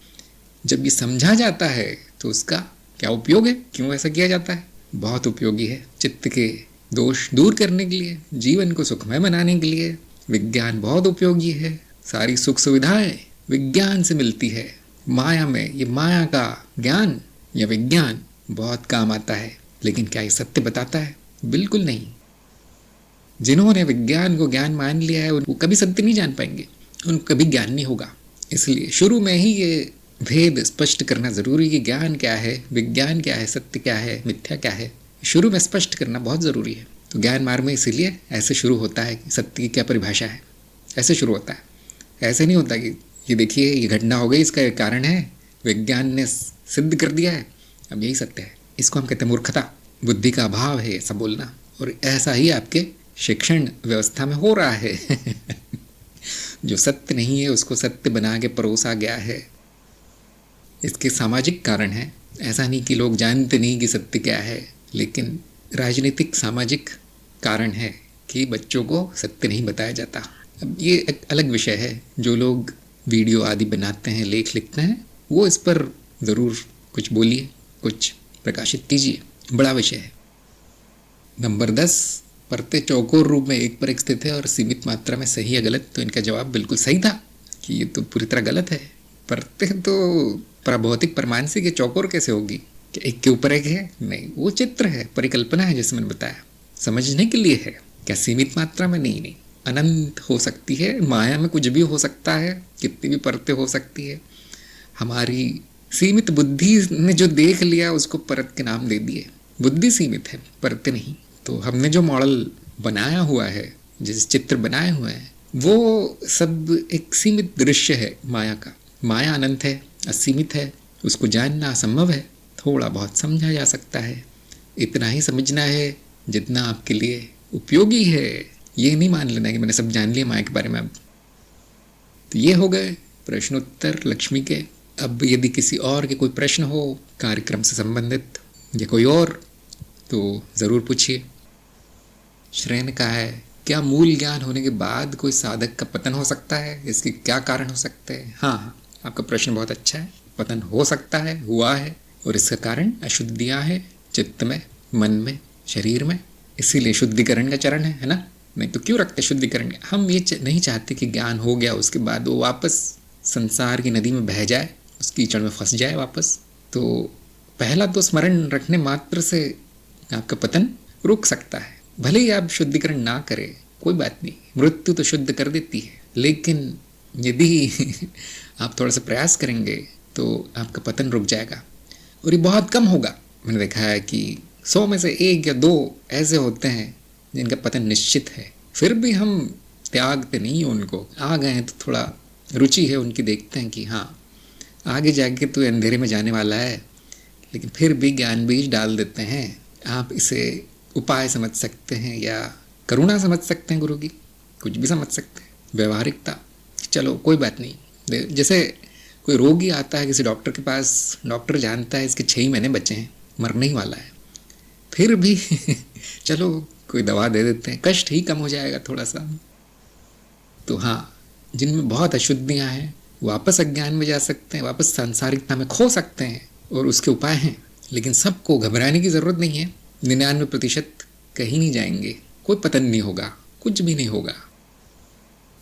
जब ये समझा जाता है तो उसका क्या उपयोग है, क्यों ऐसा किया जाता है? बहुत उपयोगी है। चित्त के दोष दूर करने के लिए, जीवन को सुखमय बनाने के लिए विज्ञान बहुत उपयोगी है। सारी सुख सुविधाएं विज्ञान से मिलती है। माया में ये माया का ज्ञान या विज्ञान बहुत काम आता है, लेकिन क्या ये सत्य बताता है? बिल्कुल नहीं। जिन्होंने विज्ञान को ज्ञान मान लिया है वो कभी सत्य नहीं जान पाएंगे, उनको कभी ज्ञान नहीं होगा। इसलिए शुरू में ही ये भेद स्पष्ट करना जरूरी है। ज्ञान क्या है, विज्ञान क्या है, सत्य क्या है, मिथ्या क्या है, शुरू में स्पष्ट करना बहुत ज़रूरी है। तो ज्ञान मार्ग में इसीलिए ऐसे शुरू होता है कि सत्य की क्या परिभाषा है। ऐसे शुरू होता है। ऐसे नहीं होता कि ये देखिए ये घटना हो गई, इसका एक कारण है, विज्ञान ने सिद्ध कर दिया है, अब यही सत्य है। इसको हम कहते हैं मूर्खता, बुद्धि का अभाव है ऐसा बोलना। और ऐसा ही आपके शिक्षण व्यवस्था में हो रहा है। जो सत्य नहीं है उसको सत्य बना के परोसा गया है। इसके सामाजिक कारण हैं, ऐसा नहीं कि लोग जानते नहीं कि सत्य क्या है, लेकिन राजनीतिक सामाजिक कारण है कि बच्चों को सत्य नहीं बताया जाता। अब ये एक अलग विषय है। जो लोग वीडियो आदि बनाते हैं, लेख लिखते हैं, वो इस पर ज़रूर कुछ बोलिए, कुछ प्रकाशित कीजिए, बड़ा विषय है। नंबर 10, परतें चौकोर रूप में एक पर एक स्थित है और सीमित मात्रा में सही है गलत। तो इनका जवाब बिल्कुल सही था कि ये तो पूरी तरह गलत है। परतें तो भौतिक परमाणु चौकोर कैसे होगी कि एक के ऊपर एक है? नहीं, वो चित्र है, परिकल्पना है, जैसे मैंने बताया, समझने के लिए है। क्या सीमित मात्रा में? नहीं नहीं, अनंत हो सकती है। माया में कुछ भी हो सकता है, कितनी भी परतें हो सकती है। हमारी सीमित बुद्धि ने जो देख लिया उसको परत के नाम दे दिए। बुद्धि सीमित है, परतें नहीं। तो हमने जो मॉडल बनाया हुआ है, जिस चित्र बनाए हुए हैं, वो सब एक सीमित दृश्य है माया का। माया अनंत है, असीमित है, उसको जानना असंभव है। थोड़ा बहुत समझा जा सकता है, इतना ही समझना है जितना आपके लिए उपयोगी है। ये नहीं मान लेना कि मैंने सब जान लिया माया के बारे में। अब तो ये हो गए प्रश्नोत्तर लक्ष्मी के। अब यदि किसी और के कोई प्रश्न हो कार्यक्रम से संबंधित या कोई और, तो ज़रूर पूछिए। श्रेय ने कहा है, क्या मूल ज्ञान होने के बाद कोई साधक का पतन हो सकता है? इसके क्या कारण हो सकते हैं? हाँ, आपका प्रश्न बहुत अच्छा है। पतन हो सकता है, हुआ है, और इसका कारण अशुद्धियाँ हैं चित्त में, मन में, शरीर में। इसीलिए शुद्धिकरण का चरण है ना? नहीं तो क्यों रखते शुद्धिकरण? हम ये नहीं चाहते कि ज्ञान हो गया उसके बाद वो वापस संसार की नदी में बह जाए, उस कीचड़ में फंस जाए वापस। तो पहला तो स्मरण रखने मात्र से आपका पतन रुक सकता है। भले ही आप शुद्धिकरण ना करें, कोई बात नहीं, मृत्यु तो शुद्ध कर देती है। लेकिन यदि आप थोड़ा सा प्रयास करेंगे तो आपका पतन रुक जाएगा, और ये बहुत कम होगा। मैंने देखा है कि 100 में से 1 या 2 ऐसे होते हैं जिनका पतन निश्चित है। फिर भी हम त्यागते नहीं उनको। आ गए हैं तो थोड़ा रुचि है उनकी, देखते हैं कि हाँ आगे जाके तो अंधेरे में जाने वाला है, लेकिन फिर भी ज्ञान बीज डाल देते हैं। आप इसे उपाय समझ सकते हैं या करुणा समझ सकते हैं गुरु की, कुछ भी समझ सकते हैं, व्यवहारिकता। चलो कोई बात नहीं। जैसे कोई रोगी आता है किसी डॉक्टर के पास, डॉक्टर जानता है इसके 6 महीने बचे हैं, मरने ही वाला है, फिर भी चलो कोई दवा दे देते हैं, कष्ट ही कम हो जाएगा थोड़ा सा। तो हाँ, जिनमें बहुत अशुद्धियाँ हैं वापस अज्ञान में जा सकते हैं, वापस सांसारिकता में खो सकते हैं, और उसके उपाय हैं। लेकिन सबको घबराने की ज़रूरत नहीं है। 99% कहीं नहीं जाएंगे, कोई पतन नहीं होगा, कुछ भी नहीं होगा।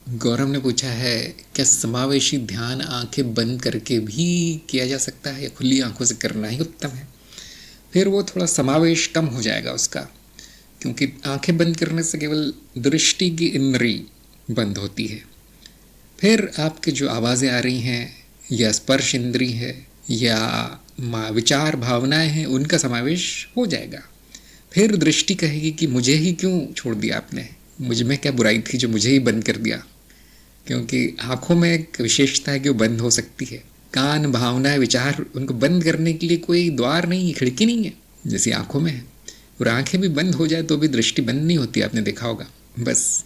गौरव ने पूछा है, क्या समावेशी ध्यान आंखें बंद करके भी किया जा सकता है या खुली आंखों से करना ही उत्तम है? फिर वो थोड़ा समावेश कम हो जाएगा उसका, क्योंकि आंखें बंद करने से केवल दृष्टि की इंद्री बंद होती है। फिर आपके जो आवाज़ें आ रही हैं या स्पर्श इंद्री है या विचार भावनाएं हैं, उनका समावेश हो जाएगा। फिर दृष्टि कहेगी कि मुझे ही क्यों छोड़ दिया आपने, मुझ में क्या बुराई थी जो मुझे ही बंद कर दिया। क्योंकि आँखों में एक विशेषता है कि वो बंद हो सकती है। कान, भावनाएं, विचार, उनको बंद करने के लिए कोई द्वार नहीं है, खिड़की नहीं है, जैसी आँखों में है। और आँखें भी बंद हो जाए तो भी दृष्टि बंद नहीं होती, आपने देखा होगा। बस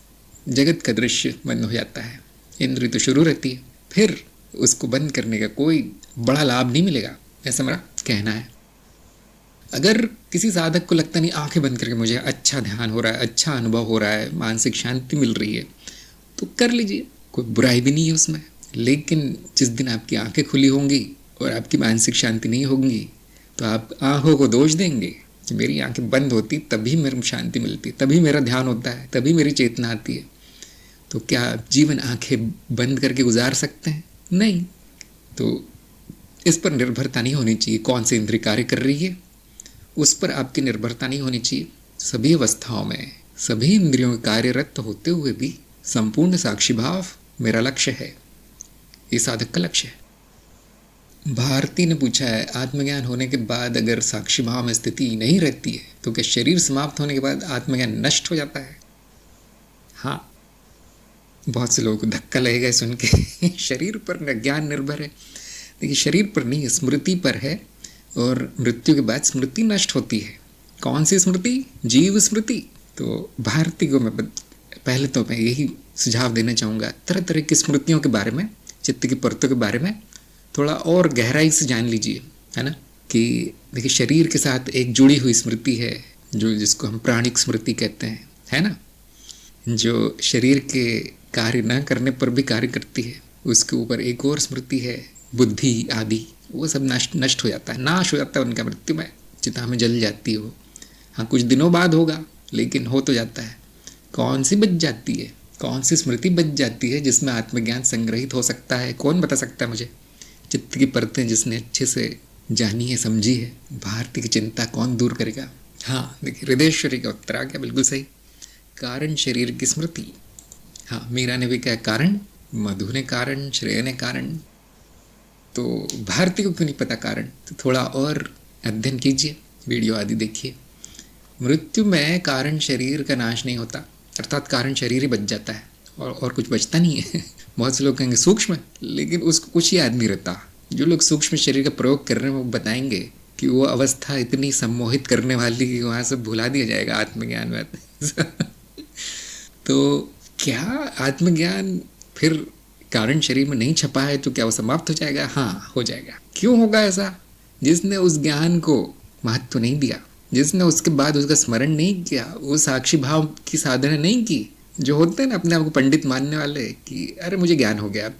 जगत का दृश्य बंद हो जाता है, इंद्री तो शुरू रहती है। फिर उसको बंद करने का कोई बड़ा लाभ नहीं मिलेगा, ऐसा मेरा कहना है। अगर किसी साधक को लगता नहीं आंखें बंद करके मुझे अच्छा ध्यान हो रहा है, अच्छा अनुभव हो रहा है, मानसिक शांति मिल रही है, तो कर लीजिए, कोई बुराई भी नहीं है उसमें। लेकिन जिस दिन आपकी आंखें खुली होंगी और आपकी मानसिक शांति नहीं होगी, तो आप आंखों को दोष देंगे कि मेरी आंखें बंद होती तभी मेरे शांति मिलती, तभी मेरा ध्यान होता है, तभी मेरी चेतना आती है। तो क्या आप जीवन आंखें बंद करके गुजार सकते हैं? नहीं। तो इस पर निर्भरता नहीं होनी चाहिए कौन सी इंद्रिय कार्य कर रही है, उस पर आपकी निर्भरता नहीं होनी चाहिए। सभी अवस्थाओं में सभी इंद्रियों कार्यरत होते हुए भी संपूर्ण साक्षी भाव मेरा लक्ष्य है, ये साधक का लक्ष्य है। भारती ने पूछा है, आत्मज्ञान होने के बाद अगर साक्षी भाव में स्थिति नहीं रहती है तो क्या शरीर समाप्त होने के बाद आत्मज्ञान नष्ट हो जाता है? हाँ, बहुत से लोगों को धक्का लगेगा सुन के शरीर पर ज्ञान निर्भर है। देखिए, शरीर पर नहीं, स्मृति पर है, और मृत्यु के बाद स्मृति नष्ट होती है। कौन सी स्मृति? जीव स्मृति। तो भारती को पहले तो मैं यही सुझाव देना चाहूँगा, तरह तरह की स्मृतियों के बारे में, चित्त की परतों के बारे में थोड़ा और गहराई से जान लीजिए, है ना। कि देखिए, शरीर के साथ एक जुड़ी हुई स्मृति है, जिसको हम प्राणिक स्मृति कहते हैं, है ना, जो शरीर के कार्य न करने पर भी कार्य करती है। उसके ऊपर एक और स्मृति है, बुद्धि आदि, वो सब नष्ट हो जाता है, नाश हो जाता है उनका मृत्यु में, चिता में जल जाती है वो। हाँ, कुछ दिनों बाद होगा, लेकिन हो तो जाता है। कौन सी बच जाती है, कौन सी स्मृति बच जाती है जिसमें आत्मज्ञान संग्रहित हो सकता है? कौन बता सकता है मुझे? चित्त की परतें जिसने अच्छे से जानी है, समझी है, भारती की चिंता कौन दूर करेगा? हाँ, देखिए, हृदयेश्वरी का उत्तर आ गया, बिल्कुल सही। कारण शरीर की स्मृति। हाँ, मीरा ने भी कहा कारण, मधु ने कारण, श्रेय ने कारण। तो भारती को क्यों नहीं पता कारण? तो थोड़ा और अध्ययन कीजिए, वीडियो आदि देखिए। मृत्यु में कारण शरीर का नाश नहीं होता, अर्थात कारण शरीर ही बच जाता है, और कुछ बचता नहीं है। बहुत से लोग कहेंगे सूक्ष्म, लेकिन उसको कुछ याद नहीं रहता। जो लोग सूक्ष्म शरीर का प्रयोग कर रहे हैं वो बताएंगे कि वो अवस्था इतनी सम्मोहित करने वाली कि वहाँ से भुला दिया जाएगा आत्मज्ञान में। तो क्या आत्मज्ञान फिर कारण शरीर में नहीं छपा है तो क्या वो समाप्त हो जाएगा? हाँ, हो जाएगा। क्यों होगा ऐसा? जिसने उस ज्ञान को महत्व नहीं दिया, जिसने उसके बाद उसका स्मरण नहीं किया, वो साक्षी भाव की साधना नहीं की। जो होते हैं ना अपने आप को पंडित मानने वाले कि अरे मुझे ज्ञान हो गया,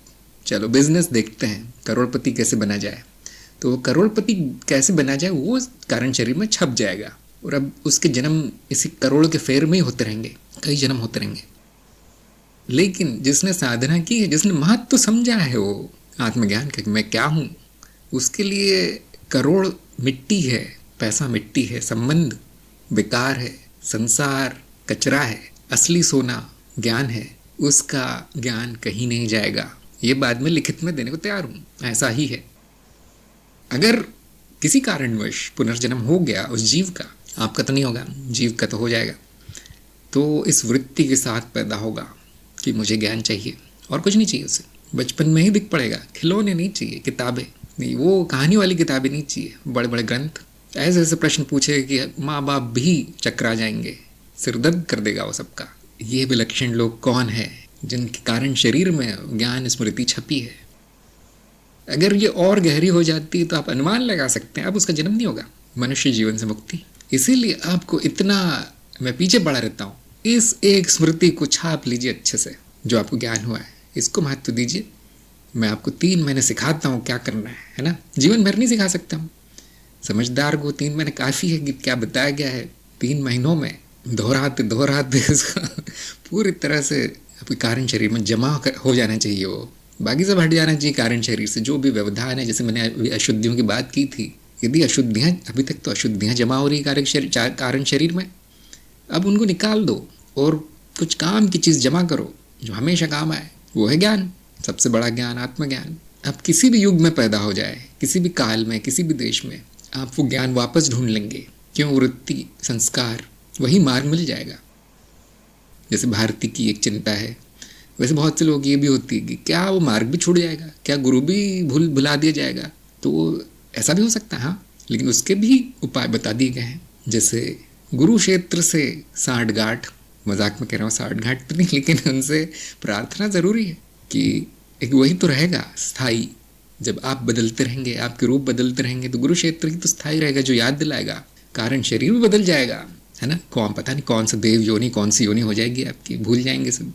चलो बिजनेस देखते हैं, करोड़पति कैसे बना जाए। तो वो करोड़पति कैसे बना जाए वो कारण शरीर में छप जाएगा, और अब उसके जन्म इसी करोड़ के फेर में ही होते रहेंगे, कई जन्म होते रहेंगे। लेकिन जिसने साधना की है, जिसने महत्व समझा है वो आत्मज्ञान का कि मैं क्या हूँ, उसके लिए करोड़ मिट्टी है, पैसा मिट्टी है, संबंध बेकार है, संसार कचरा है, असली सोना ज्ञान है। उसका ज्ञान कहीं नहीं जाएगा। ये बाद में लिखित में देने को तैयार हूँ, ऐसा ही है। अगर किसी कारणवश पुनर्जन्म हो गया उस जीव का, आपका तो नहीं होगा, जीव का तो हो जाएगा, तो इस वृत्ति के साथ पैदा होगा कि मुझे ज्ञान चाहिए और कुछ नहीं चाहिए उसे। बचपन में ही दिख पड़ेगा, खिलौने नहीं चाहिए, किताबें नहीं, वो कहानी वाली किताबें नहीं चाहिए, बड़े बड़े ग्रंथ। ऐसे ऐसे प्रश्न पूछे कि माँ बाप भी चकरा जाएंगे, सिरदर्द कर देगा वो सबका। ये विलक्षण लोग कौन है जिनके कारण शरीर में ज्ञान स्मृति छपी है? अगर ये और गहरी हो जाती है तो आप अनुमान लगा सकते हैं अब उसका जन्म नहीं होगा, मनुष्य जीवन से मुक्ति। इसीलिए आपको इतना मैं पीछे पड़ा रहता हूँ, इस एक स्मृति को छाप लीजिए अच्छे से, जो आपको ज्ञान हुआ है, इसको महत्व दीजिए। मैं आपको 3 महीने सिखाता हूँ क्या करना है ना। जीवन भर नहीं सिखा सकता हूँ, समझदार को 3 महीने काफ़ी है कि क्या बताया गया है। 3 महीनों में दोहराते इसका पूरी तरह से आपके कारण शरीर में जमा हो जाना चाहिए, वो बाकी सब हट जाना चाहिए कारण शरीर से। जो भी व्यवधान है, जैसे मैंने अशुद्धियों की बात की थी, यदि अशुद्धियाँ अभी तक तो अशुद्धियाँ जमा हो रही कारण शरीर में, अब उनको निकाल दो और कुछ काम की चीज़ जमा करो जो हमेशा काम आए। वो है ज्ञान, सबसे बड़ा ज्ञान, आत्मज्ञान। अब किसी भी युग में पैदा हो जाए, किसी भी काल में, किसी भी देश में, आप वो ज्ञान वापस ढूंढ लेंगे। क्यों? वृत्ति, संस्कार, वही मार्ग मिल जाएगा। जैसे भारती की एक चिंता है, वैसे बहुत से लोग ये भी होती है कि क्या वो मार्ग भी छूट जाएगा, क्या गुरु भी भुला दिया जाएगा। तो ऐसा भी हो सकता है, हाँ, लेकिन उसके भी उपाय बता दिए गए हैं। जैसे गुरु क्षेत्र से 60 गांठ, मजाक में कह रहा हूँ, 60 गांठ तो नहीं, लेकिन उनसे प्रार्थना ज़रूरी है कि एक वही तो रहेगा स्थायी। जब आप बदलते रहेंगे, आपके रूप बदलते रहेंगे, तो गुरु क्षेत्र ही तो स्थायी रहेगा जो याद दिलाएगा। कारण शरीर भी बदल जाएगा, है ना। कौन पता नहीं कौन सा देव योनि, कौन सी योनि हो जाएगी आपकी, भूल जाएंगे सब,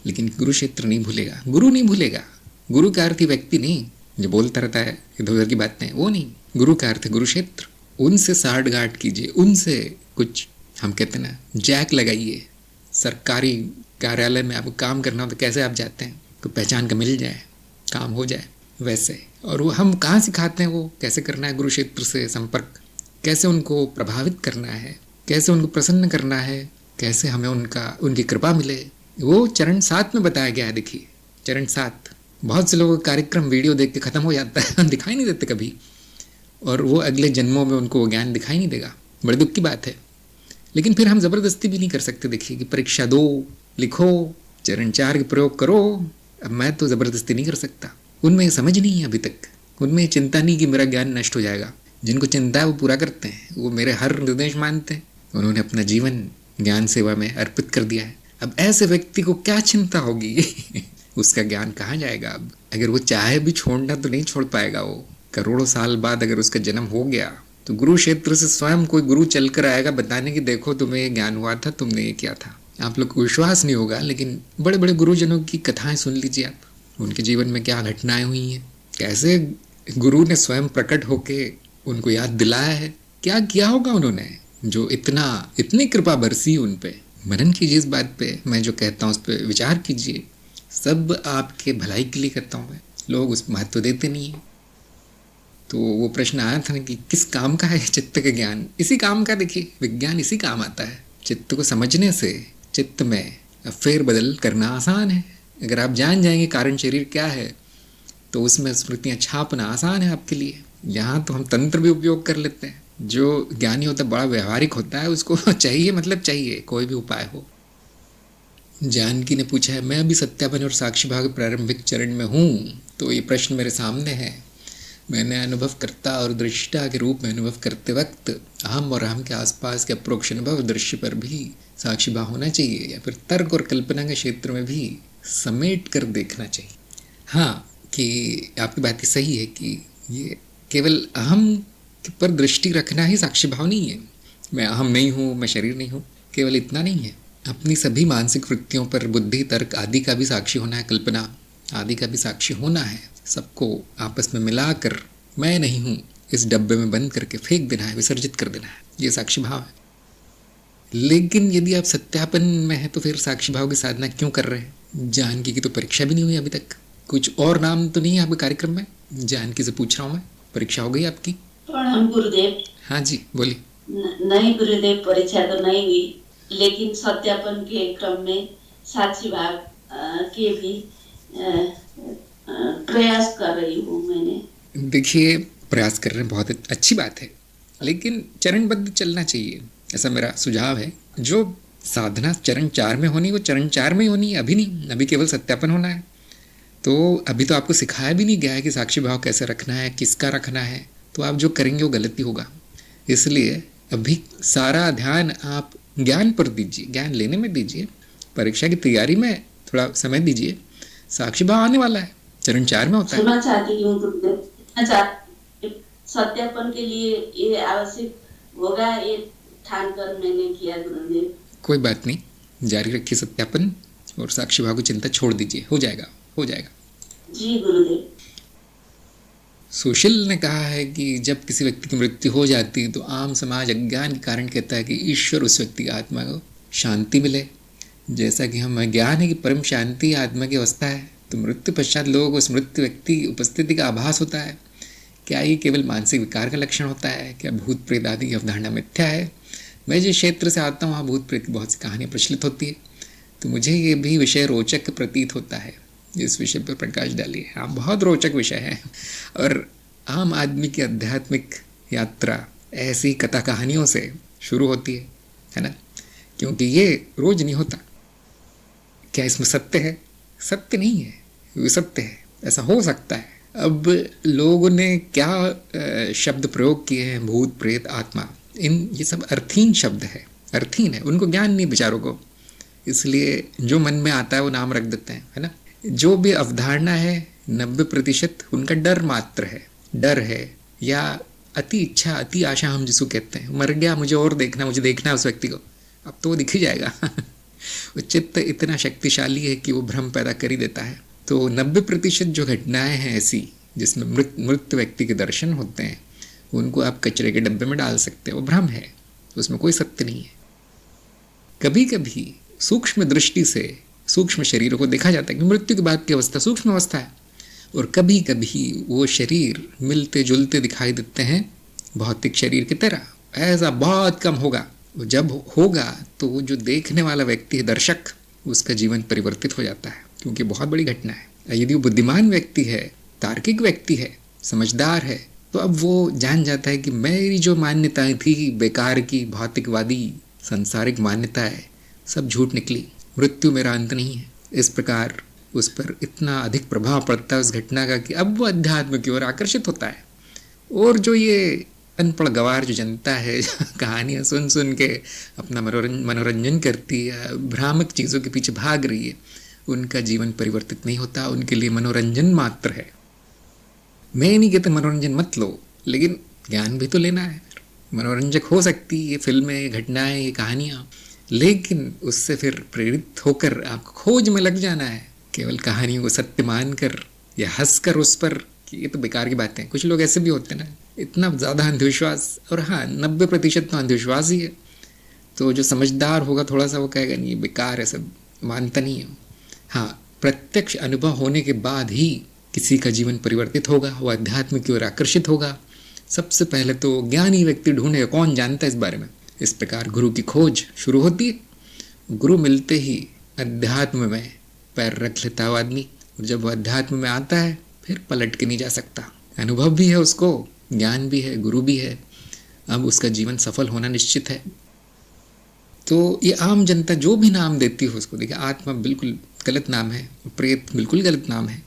लेकिन गुरु क्षेत्र नहीं भूलेगा, गुरु नहीं भूलेगा। गुरु का अर्थ व्यक्ति नहीं जो बोलता रहता है इधर उधर की बातें, वो नहीं। गुरु का अर्थ गुरु क्षेत्र। उनसे 60 गांठ कीजिए, उनसे कुछ, हम कहते हैं ना, जैक लगाइए। सरकारी कार्यालय में आपको काम करना हो तो कैसे आप जाते हैं, तो पहचान का मिल जाए, काम हो जाए वैसे। और वो हम कहाँ सिखाते हैं, वो कैसे करना है, गुरु क्षेत्र से संपर्क, कैसे उनको प्रभावित करना है, कैसे उनको प्रसन्न करना है, कैसे हमें उनकी कृपा मिले, वो चरण 7 में बताया गया है। देखिए चरण 7, बहुत से लोगों का कार्यक्रम वीडियो देख के ख़त्म हो जाता है, दिखाई नहीं देते कभी, और वो अगले जन्मों में उनको वो ज्ञान दिखाई नहीं देगा। बड़े दुख की बात है। लेकिन फिर हम ज़बरदस्ती भी नहीं कर सकते। देखिए कि परीक्षा दो, लिखो, चरण 4 के प्रयोग करो। अब मैं तो ज़बरदस्ती नहीं कर सकता। उनमें समझ नहीं है अभी तक, उनमें चिंता नहीं कि मेरा ज्ञान नष्ट हो जाएगा। जिनको चिंता है वो पूरा करते हैं, वो मेरे हर निर्देश मानते हैं। उन्होंने अपना जीवन ज्ञान सेवा में अर्पित कर दिया है। अब ऐसे व्यक्ति को क्या चिंता होगी उसका ज्ञान कहाँ जाएगा। अब अगर वो चाहे भी छोड़ना तो नहीं छोड़ पाएगा। वो करोड़ों साल बाद अगर उसका जन्म हो गया तो गुरु क्षेत्र से स्वयं कोई गुरु चल कर आएगा बताने की देखो तुम्हें ये ज्ञान हुआ था, तुमने ये किया था। आप लोग को विश्वास नहीं होगा, लेकिन बड़े बड़े गुरुजनों की कथाएं सुन लीजिए आप, उनके जीवन में क्या घटनाएं हुई हैं, कैसे गुरु ने स्वयं प्रकट होके उनको याद दिलाया है, क्या किया होगा उन्होंने जो इतनी कृपा बरसी उन पे। मनन कीजिए इस बात पे, मैं जो कहता हूँ उस पर विचार कीजिए। सब आपके भलाई के लिए करता हूँ मैं, लोग उस महत्व देते नहीं है। तो वो प्रश्न आया था ना कि किस काम का है चित्त का ज्ञान। इसी काम का, देखिए विज्ञान इसी काम आता है। चित्त को समझने से चित्त में फेर बदल करना आसान है। अगर आप जान जाएंगे कारण शरीर क्या है तो उसमें स्मृतियाँ छापना आसान है आपके लिए। यहाँ तो हम तंत्र भी उपयोग कर लेते हैं। जो ज्ञानी होता है बड़ा व्यवहारिक होता है, उसको चाहिए मतलब चाहिए कोई भी उपाय हो। जानकी ने पूछा है, मैं अभी सत्यापन और साक्षी भाव के प्रारंभिक चरण में हूँ, तो ये प्रश्न मेरे सामने है। मैंने अनुभवकर्ता और दृष्टा के रूप में अनुभव करते वक्त अहम और अहम के आसपास के अप्रोक्ष अनुभव दृश्य पर भी साक्षी भाव होना चाहिए, या फिर तर्क और कल्पना के क्षेत्र में भी समेट कर देखना चाहिए। हाँ, कि आपकी बात ही सही है कि ये केवल अहम पर दृष्टि रखना ही साक्षी भाव नहीं है। मैं अहम नहीं हूँ, मैं शरीर नहीं हूँ, केवल इतना नहीं है। अपनी सभी मानसिक वृत्तियों पर बुद्धि, तर्क आदि का भी साक्षी होना है, कल्पना आदि का भी साक्षी होना है। सबको आपस में मिलाकर मैं नहीं हूँ इस डब्बे में बंद करके फेंक देना है, विसर्जित कर देना है, ये साक्षी भाव है। लेकिन यदि आप सत्यापन में है तो फिर साक्षी भाव की साधना क्यों कर रहे हैं? जानकी की तो परीक्षा भी नहीं हुई अभी तक। कुछ और नाम तो नहीं है आपके कार्यक्रम में? जानकी से पूछ रहा हूँ मैं, परीक्षा हो गई आपकी? प्रणाम गुरुदेव। हाँ जी बोलिए। नहीं गुरुदेव, परीक्षा तो नहीं हुई, लेकिन सत्यापन के क्रम में साक्षी भाव के भी प्रयास कर रही हूँ मैंने। देखिए, प्रयास कर रहे हैं, बहुत अच्छी बात है, लेकिन चरणबद्ध चलना चाहिए, ऐसा मेरा सुझाव है। जो साधना चरण 4 में होनी वो चरण 4 में ही होनी है, अभी नहीं। अभी केवल सत्यापन होना है। तो अभी तो आपको सिखाया भी नहीं गया है कि साक्षी भाव कैसे रखना है, किसका रखना है। तो आप जो करेंगे वो गलती होगा। इसलिए अभी सारा ध्यान आप ज्ञान पर दीजिए, ज्ञान लेने में दीजिए। परीक्षा की तैयारी में थोड़ा समय दीजिए। साक्षी भाव आने वाला है, चरण 4 में होता है। सुनना चाहती हूँ गुरुदेव, सत्यापन के लिए ये आवश्यक होगा, ये ठान कर मैंने किया गुरुदेव। कोई बात नहीं, जारी रखिए सत्यापन और साक्षी भाव की चिंता छोड़ दीजिए, हो जाएगा हो जाएगा। जी गुरुदेव। सुशील ने कहा है कि जब किसी व्यक्ति की मृत्यु हो जाती तो आम समाज अज्ञान के कारण कहता है कि ईश्वर उस व्यक्ति की आत्मा को शांति मिले। जैसा कि हमें ज्ञान है कि परम शांति आत्मा की अवस्था है, तो मृत्यु पश्चात लोगों को उस मृत्यु व्यक्ति की उपस्थिति का आभास होता है। क्या ये केवल मानसिक विकार का लक्षण होता है? क्या भूत प्रेत आदि की अवधारणा मिथ्या है? मैं जिस क्षेत्र से आता हूँ वहाँ भूत प्रेत की बहुत सी कहानियाँ प्रचलित होती है, तो मुझे ये भी विषय रोचक प्रतीत होता है। इस विषय पर प्रकाश डालिए। हाँ, बहुत रोचक विषय है। और आम आदमी की आध्यात्मिक यात्रा ऐसी कथा कहानियों से शुरू होती है ना, क्योंकि ये रोज नहीं होता। क्या इसमें सत्य है? सत्य नहीं है, ये सत्य है। ऐसा हो सकता है। अब लोगों ने क्या शब्द प्रयोग किए हैं, भूत प्रेत आत्मा, ये सब अर्थहीन शब्द है, अर्थहीन है। उनको ज्ञान नहीं बेचारों को, इसलिए जो मन में आता है वो नाम रख देते हैं, है ना। जो भी अवधारणा है 90% उनका डर मात्र है, डर है या अति इच्छा, अति आशा हम जिसको कहते हैं। मर गया, मुझे और देखना, मुझे देखना है उस व्यक्ति को, अब तो वो दिख ही जाएगा। वो चित्त इतना शक्तिशाली है कि वो भ्रम पैदा कर ही देता है। तो 90% जो घटनाएं हैं ऐसी जिसमें मृत व्यक्ति के दर्शन होते हैं, उनको आप कचरे के डब्बे में डाल सकते हैं। वो भ्रम है, उसमें कोई सत्य नहीं है। कभी कभी सूक्ष्म दृष्टि से सूक्ष्म शरीरों को देखा जाता है कि मृत्यु के बाद की अवस्था सूक्ष्म अवस्था है, और कभी कभी वो शरीर मिलते जुलते दिखाई देते हैं भौतिक शरीर की तरह। ऐसा बहुत कम होगा। जब होगा तो वो जो देखने वाला व्यक्ति है, दर्शक, उसका जीवन परिवर्तित हो जाता है, क्योंकि बहुत बड़ी घटना है। यदि वो बुद्धिमान व्यक्ति है, तार्किक व्यक्ति है, समझदार है, तो अब वो जान जाता है कि मेरी जो मान्यताएं थी बेकार की, भौतिकवादी सांसारिक मान्यताएं, सब झूठ निकली। मृत्यु मेरा अंत नहीं है। इस प्रकार उस पर इतना अधिक प्रभाव पड़ता है उस घटना का कि अब वो अध्यात्म की ओर आकर्षित होता है। और जो ये अनपढ़ गवार जो जनता है, कहानियाँ सुन सुन के अपना मनोरंजन करती है, भ्रामक चीज़ों के पीछे भाग रही है, उनका जीवन परिवर्तित नहीं होता। उनके लिए मनोरंजन मात्र है। मैं नहीं कहता मनोरंजन मत लो, लेकिन ज्ञान भी तो लेना है। मनोरंजक हो सकती है ये फिल्में, ये घटनाएं, ये कहानियाँ, लेकिन उससे फिर प्रेरित होकर आपको खोज में लग जाना है। केवल कहानियों को सत्य मानकर या हंसकर उस पर कि ये तो बेकार की बातें हैं। कुछ लोग ऐसे भी होते हैं ना, इतना ज़्यादा अंधविश्वास। और हाँ, 90% तो अंधविश्वास ही है। तो जो समझदार होगा थोड़ा सा वो कहेगा नहीं ये बेकार है, सब मानता नहीं है। हाँ, प्रत्यक्ष अनुभव होने के बाद ही किसी का जीवन परिवर्तित होगा, वो अध्यात्म की ओर आकर्षित होगा। सबसे पहले तो ज्ञानी व्यक्ति ढूंढेगा, कौन जानता है इस बारे में। इस प्रकार गुरु की खोज शुरू होती है। गुरु मिलते ही अध्यात्म में पैर रख लेता है वो आदमी, और जब वो अध्यात्म में आता है फिर पलट के नहीं जा सकता। अनुभव भी है उसको, ज्ञान भी है, गुरु भी है, अब उसका जीवन सफल होना निश्चित है। तो ये आम जनता जो भी नाम देती हो उसको, देखिए आत्मा बिल्कुल गलत नाम है, प्रेत बिल्कुल गलत नाम है।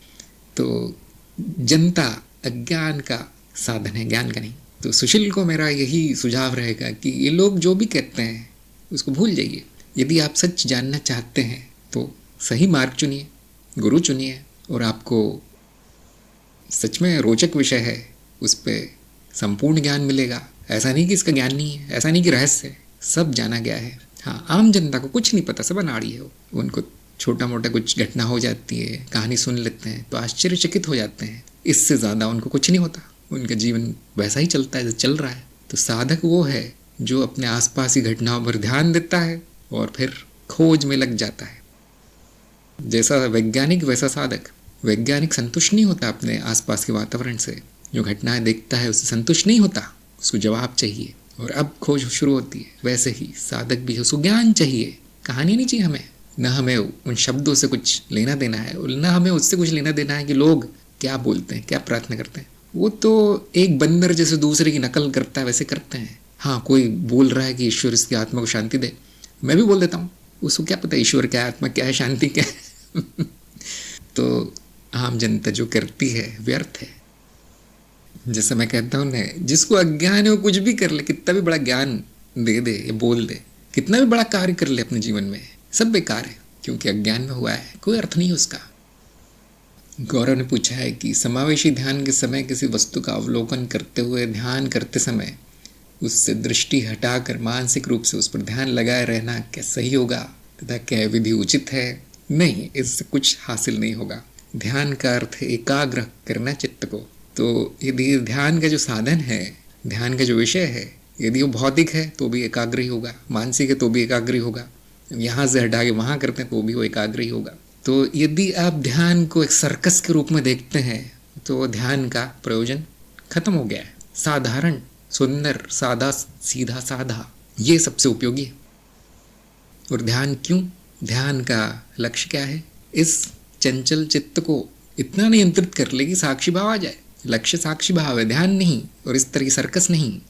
तो जनता अज्ञान का साधन है, ज्ञान का नहीं। तो सुशील को मेरा यही सुझाव रहेगा कि ये लोग जो भी कहते हैं उसको भूल जाइए। यदि आप सच जानना चाहते हैं तो सही मार्ग चुनिए, गुरु चुनिए, और आपको सच में रोचक विषय है, उस पर संपूर्ण ज्ञान मिलेगा। ऐसा नहीं कि इसका ज्ञान नहीं है, ऐसा नहीं कि रहस्य है, सब जाना गया है। हाँ, आम जनता को कुछ नहीं पता, सब अनाड़ी है। उनको छोटा मोटा कुछ घटना हो जाती है, कहानी सुन लेते हैं तो आश्चर्यचकित हो जाते हैं। इससे ज़्यादा उनको कुछ नहीं होता, उनका जीवन वैसा ही चलता है जैसे चल रहा है। तो साधक वो है जो अपने आसपास की घटनाओं पर ध्यान देता है और फिर खोज में लग जाता है। जैसा वैज्ञानिक वैसा साधक। वैज्ञानिक संतुष्ट नहीं होता अपने आसपास के वातावरण से, जो घटनाएं देखता है उससे संतुष्ट नहीं होता, उसको जवाब चाहिए और अब खोज शुरू होती है। वैसे ही साधक भी है, उसको ज्ञान चाहिए, कहानी नहीं चाहिए हमें। न हमें उन शब्दों से कुछ लेना देना है, और न हमें उससे कुछ लेना देना है कि लोग क्या बोलते हैं, क्या प्रार्थना करते हैं। वो तो एक बंदर जैसे दूसरे की नकल करता है वैसे करते हैं। हाँ, कोई बोल रहा है कि ईश्वर इसकी आत्मा को शांति दे, मैं भी बोल देता हूँ। उसको क्या पता ईश्वर क्या है, आत्मा क्या है, शांति क्या है। तो आम जनता जो करती है व्यर्थ है। जैसे मैं कहता हूँ ना, जिसको अज्ञान है वो कुछ भी कर ले, कितना भी बड़ा ज्ञान दे दे या बोल दे, कितना भी बड़ा कार्य कर ले अपने जीवन में, सब बेकार है, क्योंकि अज्ञान में हुआ है, कोई अर्थ नहीं है उसका। गौरव ने पूछा है कि समावेशी ध्यान के समय किसी वस्तु का अवलोकन करते हुए ध्यान करते समय उससे दृष्टि हटाकर मानसिक रूप से उस पर ध्यान लगाए रहना क्या सही होगा तथा क्या विधि उचित है? नहीं, इससे कुछ हासिल नहीं होगा। ध्यान का अर्थ है एकाग्र करना चित्त को। तो यदि ध्यान का जो साधन है, ध्यान का जो विषय है, यदि वो भौतिक है तो भी एकाग्र ही होगा, मानसिक है तो भी एकाग्र ही होगा, यहाँ से हटा के वहाँ करते हैं तो भी वो एकाग्र ही होगा। तो यदि आप ध्यान को एक सर्कस के रूप में देखते हैं तो ध्यान का प्रयोजन खत्म हो गया है। साधारण, सुंदर, सादा, सीधा साधा, ये सबसे उपयोगी है। और ध्यान क्यों? ध्यान का लक्ष्य क्या है? इस चंचल चित्त को इतना नियंत्रित कर ले कि साक्षी भाव आ जाए। लक्ष्य साक्षी भाव है, ध्यान नहीं, और इस तरह की सर्कस नहीं।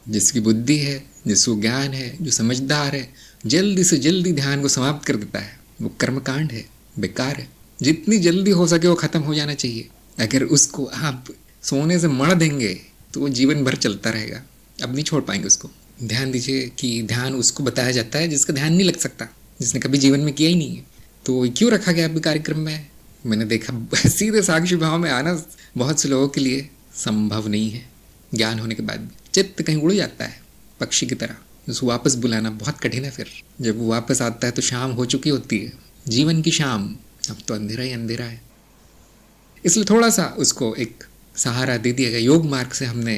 जिसकी बुद्धि है, जिसको ज्ञान है, जो समझदार है, जल्दी से जल्दी ध्यान को समाप्त कर देता है। वो कर्मकांड है, बेकार है। जितनी जल्दी हो सके वो खत्म हो जाना चाहिए। अगर उसको आप सोने से मर देंगे तो वो जीवन भर चलता रहेगा, अब नहीं छोड़ पाएंगे उसको। ध्यान दीजिए कि ध्यान उसको बताया जाता है जिसका ध्यान नहीं लग सकता, जिसने कभी जीवन में किया ही नहीं है। तो क्यों रखा गया आपके कार्यक्रम में? मैंने देखा सीधे साक्षी भाव में आना बहुत से लोगों के लिए संभव नहीं है। ज्ञान होने के बाद भी चित्त कहीं उड़ जाता है पक्षी की तरह, उसको वापस बुलाना बहुत कठिन है। फिर जब वो वापस आता है तो शाम हो चुकी होती है, जीवन की शाम। अब तो अंधेरा ही अंधेरा है। इसलिए थोड़ा सा उसको एक सहारा दे दिया गया। योग मार्ग से हमने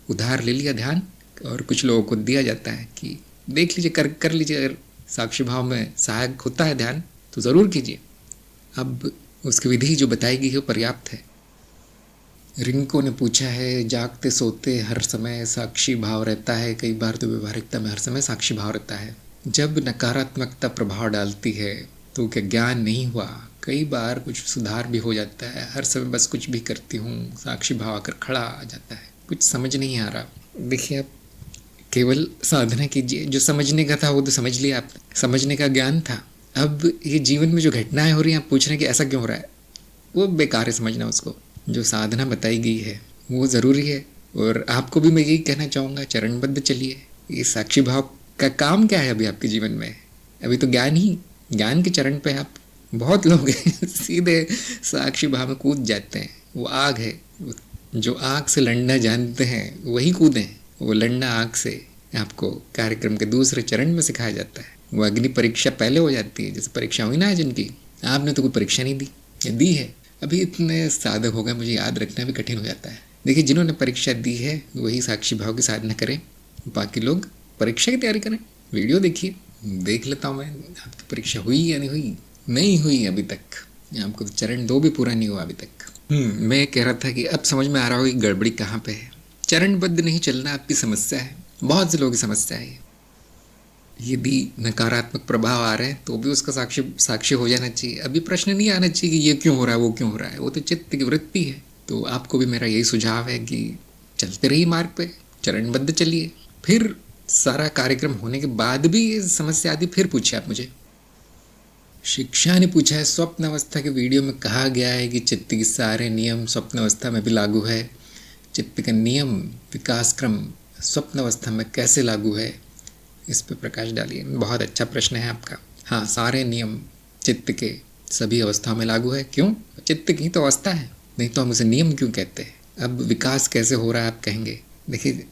उधार ले लिया ध्यान, और कुछ लोगों को दिया जाता है कि देख लीजिए, कर लीजिए। अगर साक्षी भाव में सहायक होता है ध्यान तो ज़रूर कीजिए। अब उसकी विधि जो बताई गई है वो पर्याप्त है। रिंको ने पूछा है, जागते सोते हर समय साक्षी भाव रहता है, कई बार तो व्यवहारिकता में हर समय साक्षी भाव रहता है। जब नकारात्मकता प्रभाव डालती है तो क्या ज्ञान नहीं हुआ? कई बार कुछ सुधार भी हो जाता है, हर समय बस कुछ भी करती हूँ, साक्षी भाव आकर खड़ा आ जाता है, कुछ समझ नहीं आ रहा। देखिए, आप केवल साधना कीजिए। जो समझने का था वो तो समझ लिया आप, समझने का ज्ञान था, अब ये जीवन में जो घटनाएं हो रही हैं, आप पूछ रहे हैं कि ऐसा क्यों हो रहा है, वो बेकार है समझना उसको। जो साधना बताई गई है वो ज़रूरी है, और आपको भी मैं यही कहना चाहूँगा, चरणबद्ध चलिए। ये साक्षी भाव का काम क्या है अभी आपके जीवन में? अभी तो ज्ञान के चरण पे आप, बहुत लोग हैं सीधे साक्षी भाव में कूद जाते हैं। वो आग है, जो आग से लड़ना जानते हैं वही कूदें। वो लड़ना आग से आपको कार्यक्रम के दूसरे चरण में सिखाया जाता है। वो अग्नि परीक्षा पहले हो जाती है, जैसे परीक्षा हुई ना जिनकी, आपने तो कोई परीक्षा नहीं दी, दी है। अभी इतने साधक हो गए, मुझे याद रखना भी कठिन हो जाता है। देखिए, जिन्होंने परीक्षा दी है वही साक्षी भाव की साधना करें, बाकी लोग परीक्षा की तैयारी करें। वीडियो देखिए, देख लेता हूँ मैं आपकी परीक्षा हुई या नहीं हुई। नहीं हुई अभी तक, आपको तो चरण 2 भी पूरा नहीं हुआ अभी तक। मैं कह रहा था कि अब समझ में आ रहा हो कि गड़बड़ी कहाँ पे है। चरणबद्ध नहीं चलना आपकी समस्या है, बहुत से लोगों की समस्या है। यदि नकारात्मक प्रभाव आ रहे हैं तो भी उसका साक्षी हो जाना चाहिए। अभी प्रश्न नहीं आना चाहिए कि ये क्यों हो रहा है, वो क्यों हो रहा है, वो तो चित्त की वृत्ति है। तो आपको भी मेरा यही सुझाव है कि चलते रहिए मार्ग पे, चरणबद्ध चलिए। फिर सारा कार्यक्रम होने के बाद भी ये समस्या आदि फिर पूछिए आप मुझे। शिक्षा ने पूछा है, स्वप्न अवस्था के वीडियो में कहा गया है कि चित्त के सारे नियम स्वप्न अवस्था में भी लागू है। चित्त का नियम विकास क्रम स्वप्न अवस्था में कैसे लागू है, इस पर प्रकाश डालिए। बहुत अच्छा प्रश्न है आपका। हाँ, सारे नियम चित्त के सभी अवस्थाओं में लागू है। क्यों? चित्त की तो अवस्था है, नहीं तो हम उसे नियम क्यों कहते हैं। अब विकास कैसे हो रहा है आप कहेंगे। देखिए,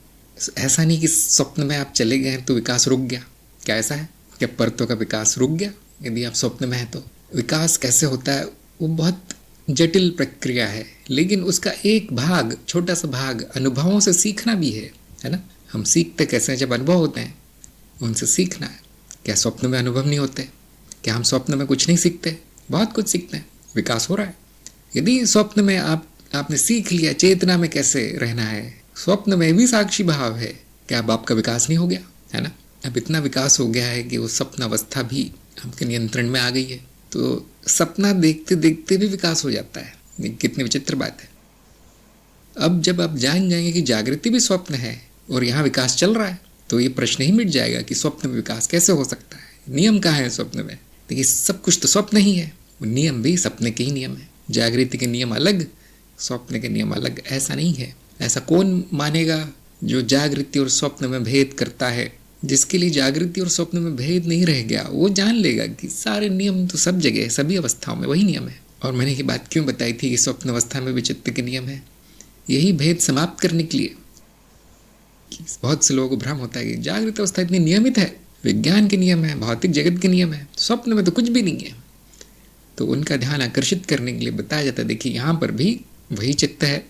ऐसा नहीं कि स्वप्न में आप चले गए तो विकास रुक गया। क्या ऐसा है? क्या परतों का विकास रुक गया यदि आप स्वप्न में हैं तो? विकास कैसे होता है, वो बहुत जटिल प्रक्रिया है, लेकिन उसका एक भाग, छोटा सा भाग अनुभवों से सीखना भी है ना। हम सीखते कैसे हैं? जब अनुभव होते हैं उनसे सीखना है। क्या स्वप्न में अनुभव नहीं होते? क्या हम स्वप्न में कुछ नहीं सीखते? बहुत कुछ सीखते हैं, विकास हो रहा है। यदि स्वप्न में आपने सीख लिया चेतना में कैसे रहना है, स्वप्न में भी साक्षी भाव है, क्या अब आपका विकास नहीं हो गया, है ना। अब इतना विकास हो गया है कि वो स्वप्न अवस्था भी आपके नियंत्रण में आ गई है। तो सपना देखते देखते भी विकास हो जाता है। कितनी विचित्र बात है। अब जब आप जान जाएंगे कि जागृति भी स्वप्न है और यहाँ विकास चल रहा है, तो ये प्रश्न ही मिट जाएगा कि स्वप्न में विकास कैसे हो सकता है। नियम कहाँ है स्वप्न में? देखिए, सब कुछ तो स्वप्न ही है, नियम भी सपने के ही नियम है। जागृति के नियम अलग, स्वप्न के नियम अलग, ऐसा नहीं है। ऐसा कौन मानेगा जो जागृति और स्वप्न में भेद करता है? जिसके लिए जागृति और स्वप्न में भेद नहीं रह गया, वो जान लेगा कि सारे नियम तो सब जगह, सभी अवस्थाओं में वही नियम है। और मैंने ये बात क्यों बताई थी कि स्वप्न अवस्था में भी चित्त के नियम है? यही भेद समाप्त करने के लिए। बहुत से लोगों को भ्रम होता है कि जागृत अवस्था इतनी नियमित है, विज्ञान के नियम है, भौतिक जगत के नियम है, स्वप्न में तो कुछ भी नहीं है। तो उनका ध्यान आकर्षित करने के लिए बताया जाता है, देखिए यहाँ पर भी वही चित्त है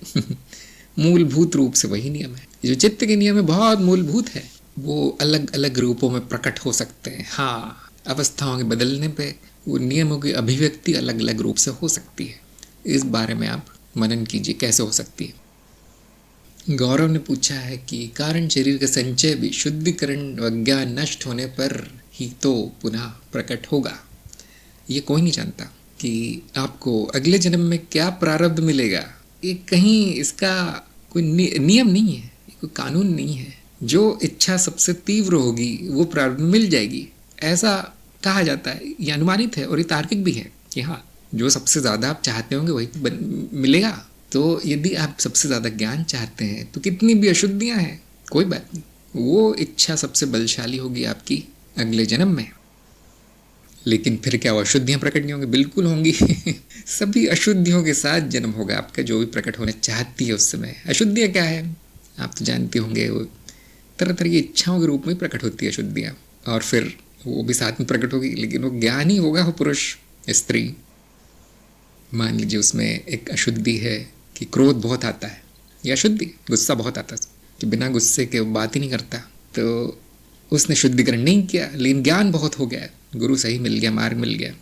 मूलभूत रूप से वही नियम है। जो चित्त के नियम है बहुत मूलभूत है, वो अलग अलग रूपों में प्रकट हो सकते हैं। हाँ, अवस्थाओं के बदलने पे वो नियमों की अभिव्यक्ति अलग अलग रूप से हो सकती है। इस बारे में आप मनन कीजिए कैसे हो सकती है। गौरव ने पूछा है कि कारण शरीर का संचय भी शुद्धिकरण व ज्ञान नष्ट होने पर ही तो पुनः प्रकट होगा। ये कोई नहीं जानता कि आपको अगले जन्म में क्या प्रारब्ध मिलेगा। ये कहीं इसका कोई नियम नहीं है, कोई कानून नहीं है। जो इच्छा सबसे तीव्र होगी वो प्रारब्ध मिल जाएगी, ऐसा कहा जाता है। ये अनुमानित है और ये तार्किक भी है कि हाँ, जो सबसे ज़्यादा आप चाहते होंगे वही मिलेगा। तो यदि आप सबसे ज़्यादा ज्ञान चाहते हैं तो कितनी भी अशुद्धियाँ हैं, कोई बात नहीं, वो इच्छा सबसे बलशाली होगी आपकी अगले जन्म में। लेकिन फिर क्या वो अशुद्धियाँ प्रकट नहीं होंगी? बिल्कुल होंगी सभी अशुद्धियों के साथ जन्म होगा आपका, जो भी प्रकट होने चाहती है उस समय। अशुद्धियाँ क्या है आप तो जानते होंगे, वो तरह तरह की इच्छाओं के रूप में प्रकट होती है अशुद्धियाँ, और फिर वो भी साथ में प्रकट होगी। लेकिन वो ज्ञान ही होगा, वो पुरुष स्त्री। मान लीजिए उसमें एक अशुद्धि है कि क्रोध बहुत आता है, या अशुद्धि गुस्सा बहुत आता है कि बिना गुस्से के बात ही नहीं करता, तो उसने शुद्धिकरण नहीं किया, लेकिन ज्ञान बहुत हो गया, गुरु सही मिल गया, मार्ग मिल गया।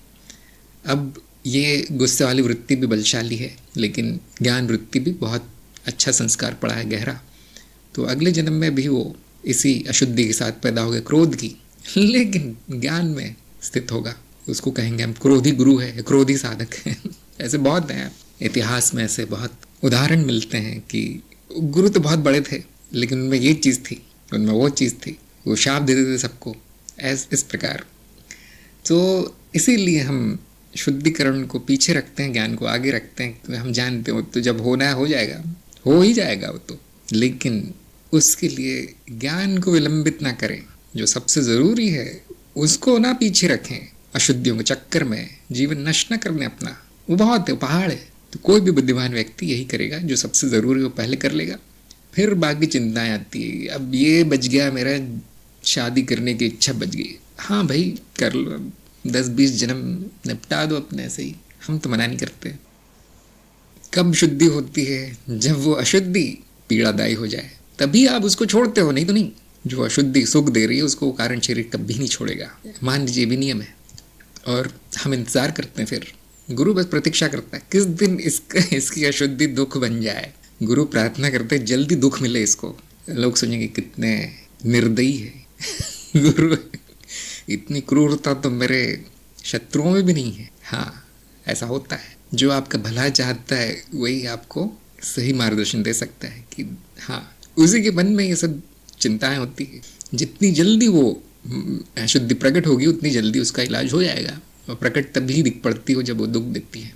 अब ये गुस्से वाली वृत्ति भी बलशाली है, लेकिन ज्ञान वृत्ति भी बहुत अच्छा संस्कार पड़ा है, गहरा। तो अगले जन्म में भी वो इसी अशुद्धि के साथ पैदा हो गया, क्रोध की, लेकिन ज्ञान में स्थित होगा। उसको कहेंगे हम क्रोधी गुरु है, क्रोधी साधक है ऐसे बहुत हैं इतिहास में, ऐसे बहुत उदाहरण मिलते हैं कि गुरु तो बहुत बड़े थे, लेकिन उनमें ये चीज़ थी, उनमें वो चीज़ थी, वो शाप देते थे सबको, इस प्रकार। तो इसीलिए हम शुद्धिकरण को पीछे रखते हैं, ज्ञान को आगे रखते हैं, क्योंकि हम जानते हो तो जब होना है हो जाएगा, हो ही जाएगा वो तो। लेकिन उसके लिए ज्ञान को विलंबित ना करें, जो सबसे ज़रूरी है उसको ना पीछे रखें, अशुद्धियों के चक्कर में जीवन नष्ट न करने अपना। वो बहुत है, पहाड़ है। तो कोई भी बुद्धिमान व्यक्ति यही करेगा, जो सबसे ज़रूरी वो पहले कर लेगा, फिर बाकी चिंताएं आती है। अब ये बच गया, मेरा शादी करने की इच्छा बच गई, हाँ भाई कर लो, 10-20 जन्म निपटा दो अपने से ही, हम तो मना नहीं करते। कब शुद्धि होती है? जब वो अशुद्धि पीड़ादायी हो जाए, तभी आप उसको छोड़ते हो, नहीं तो नहीं। जो अशुद्धि सुख दे रही है उसको कारण शरीर कभी नहीं छोड़ेगा, मान लीजिए भी नियम है। और हम इंतज़ार करते हैं, फिर गुरु बस प्रतीक्षा करता है किस दिन इसकी अशुद्धि दुख बन जाए। गुरु प्रार्थना करते हैं जल्दी दुख मिले इसको। लोग सोचेंगे कितने निर्दयी है गुरु, इतनी क्रूरता तो मेरे शत्रुओं में भी नहीं है। हाँ, ऐसा होता है। जो आपका भला चाहता है वही आपको सही मार्गदर्शन दे सकता है कि हाँ, उसी के मन में ये सब चिंताएं होती है। जितनी जल्दी वो अशुद्धि प्रकट होगी उतनी जल्दी उसका इलाज हो जाएगा। और प्रकट तभी दिख पड़ती हो जब वो दुख देती है।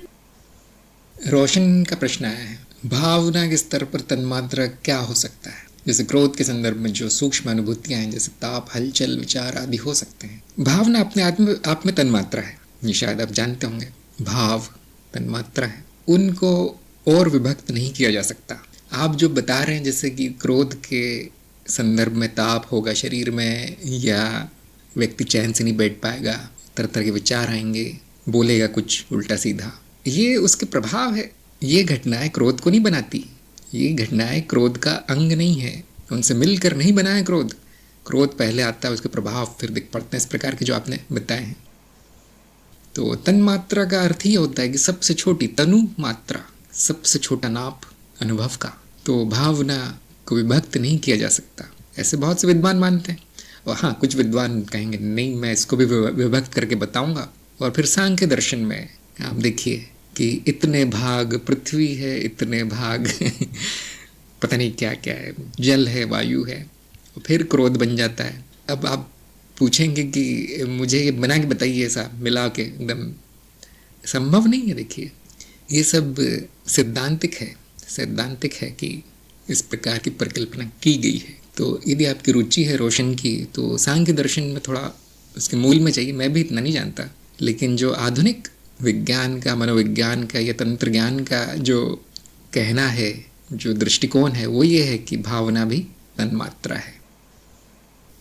रोशन का प्रश्न आया है, भावना के स्तर पर तन्मात्रा क्या हो सकता है? जैसे क्रोध के संदर्भ में जो सूक्ष्म अनुभूतियां हैं, जैसे ताप, हलचल, विचार आदि हो सकते हैं। भावना अपने आप में तन्मात्रा है, ये शायद आप जानते होंगे। भाव तन्मात्रा है, उनको और विभक्त नहीं किया जा सकता। आप जो बता रहे हैं जैसे कि क्रोध के संदर्भ में ताप होगा शरीर में, या व्यक्ति चैन से नहीं बैठ पाएगा, तरह तरह के विचार आएंगे, बोलेगा कुछ उल्टा सीधा, ये उसके प्रभाव है। ये घटनाएं क्रोध को नहीं बनाती, ये घटनाएं क्रोध का अंग नहीं है, उनसे मिलकर नहीं बना है क्रोध। क्रोध पहले आता है, उसके प्रभाव फिर दिख पड़ते हैं, इस प्रकार के जो आपने बताए हैं। तो तन्मात्रा का अर्थ ही होता है कि सबसे छोटी तनु मात्रा, सबसे छोटा नाप अनुभव का। तो भावना को विभक्त नहीं किया जा सकता, ऐसे बहुत से विद्वान मानते हैं। और हाँ, कुछ विद्वान कहेंगे नहीं, मैं इसको भी विभक्त करके बताऊंगा। और फिर सांख्य दर्शन में आप देखिए कि इतने भाग पृथ्वी है, इतने भाग पता नहीं क्या क्या है, जल है, वायु है, और फिर क्रोध बन जाता है। अब आप पूछेंगे कि मुझे ये बना के बताइए, ऐसा मिला के, एकदम संभव नहीं है। देखिए, ये सब सैद्धांतिक है कि इस प्रकार की परिकल्पना की गई है। तो यदि आपकी रुचि है रोशन की, तो सांख्य दर्शन में थोड़ा उसके मूल में चाहिए। मैं भी इतना नहीं जानता, लेकिन जो आधुनिक विज्ञान का, मनोविज्ञान का या तंत्र ज्ञान का जो कहना है, जो दृष्टिकोण है, वो ये है कि भावना भी तन्मात्रा है।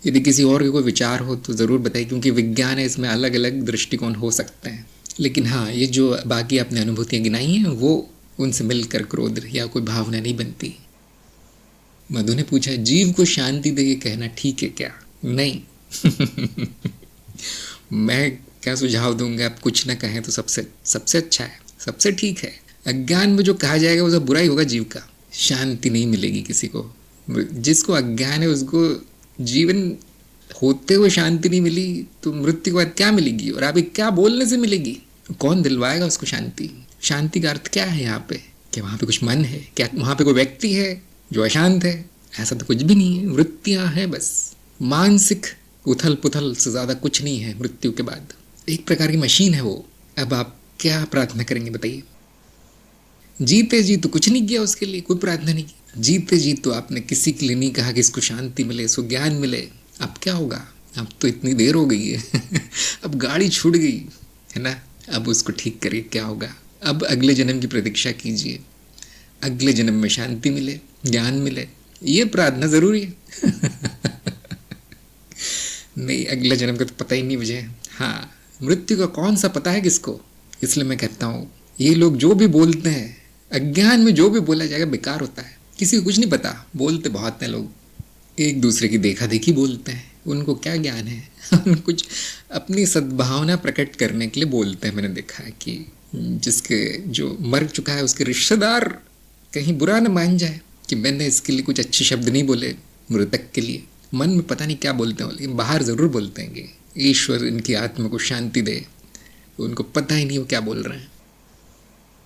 यदि किसी और के कोई विचार हो तो ज़रूर बताइए, क्योंकि विज्ञान है, इसमें अलग अलग दृष्टिकोण हो सकते हैं। लेकिन हाँ, ये जो बाकी आपने अनुभूतियाँ गिनाई हैं, वो उनसे मिलकर क्रोध या कोई भावना नहीं बनती। मधु ने पूछा, जीव को शांति दे ये कहना ठीक है क्या? नहीं मैं क्या सुझाव दूंगा, आप कुछ ना कहें तो सबसे अच्छा है, सबसे ठीक है। अज्ञान में जो कहा जाएगा वो सब बुरा ही होगा जीव का। शांति नहीं मिलेगी किसी को। जिसको अज्ञान है उसको जीवन होते हुए शांति नहीं मिली तो मृत्यु के बाद क्या मिलेगी, और अभी क्या बोलने से मिलेगी? कौन दिलवाएगा उसको शांति? शांति का अर्थ क्या है यहाँ पे? क्या वहाँ पे कुछ मन है? क्या वहाँ पे कोई व्यक्ति है जो अशांत है? ऐसा तो कुछ भी नहीं है, वृत्तियाँ हैं बस। मानसिक उथल पुथल से ज़्यादा कुछ नहीं है मृत्यु के बाद। एक प्रकार की मशीन है वो। अब आप क्या प्रार्थना करेंगे बताइए? जीते जी तो कुछ नहीं किया उसके लिए, कोई प्रार्थना नहीं की। जीते जी तो आपने किसी के लिए नहीं कहा कि इसको शांति मिले, इसको ज्ञान मिले। अब क्या होगा? अब तो इतनी देर हो गई है अब गाड़ी छूट गई है ना, अब उसको ठीक करिए, क्या होगा? अब अगले जन्म की प्रतीक्षा कीजिए, अगले जन्म में शांति मिले, ज्ञान मिले, ये प्रार्थना जरूरी है नहीं, अगले जन्म का तो पता ही नहीं मुझे। हाँ, मृत्यु का कौन सा पता है किसको? इसलिए मैं कहता हूँ ये लोग जो भी बोलते हैं, अज्ञान में जो भी बोला जाएगा बेकार होता है। किसी को कुछ नहीं पता, बोलते बहुत हैं लोग, एक दूसरे की देखा देखी बोलते हैं। उनको क्या ज्ञान है कुछ अपनी सद्भावना प्रकट करने के लिए बोलते हैं। मैंने देखा है कि जिसके जो मर चुका है उसके रिश्तेदार कहीं बुरा न मान जाए कि मैंने इसके लिए कुछ अच्छे शब्द नहीं बोले मृतक के लिए। मन में पता नहीं क्या बोलते हैं, लेकिन बाहर ज़रूर बोलते हैं कि ईश्वर इनकी आत्मा को शांति दे। उनको पता ही नहीं वो क्या बोल रहे हैं।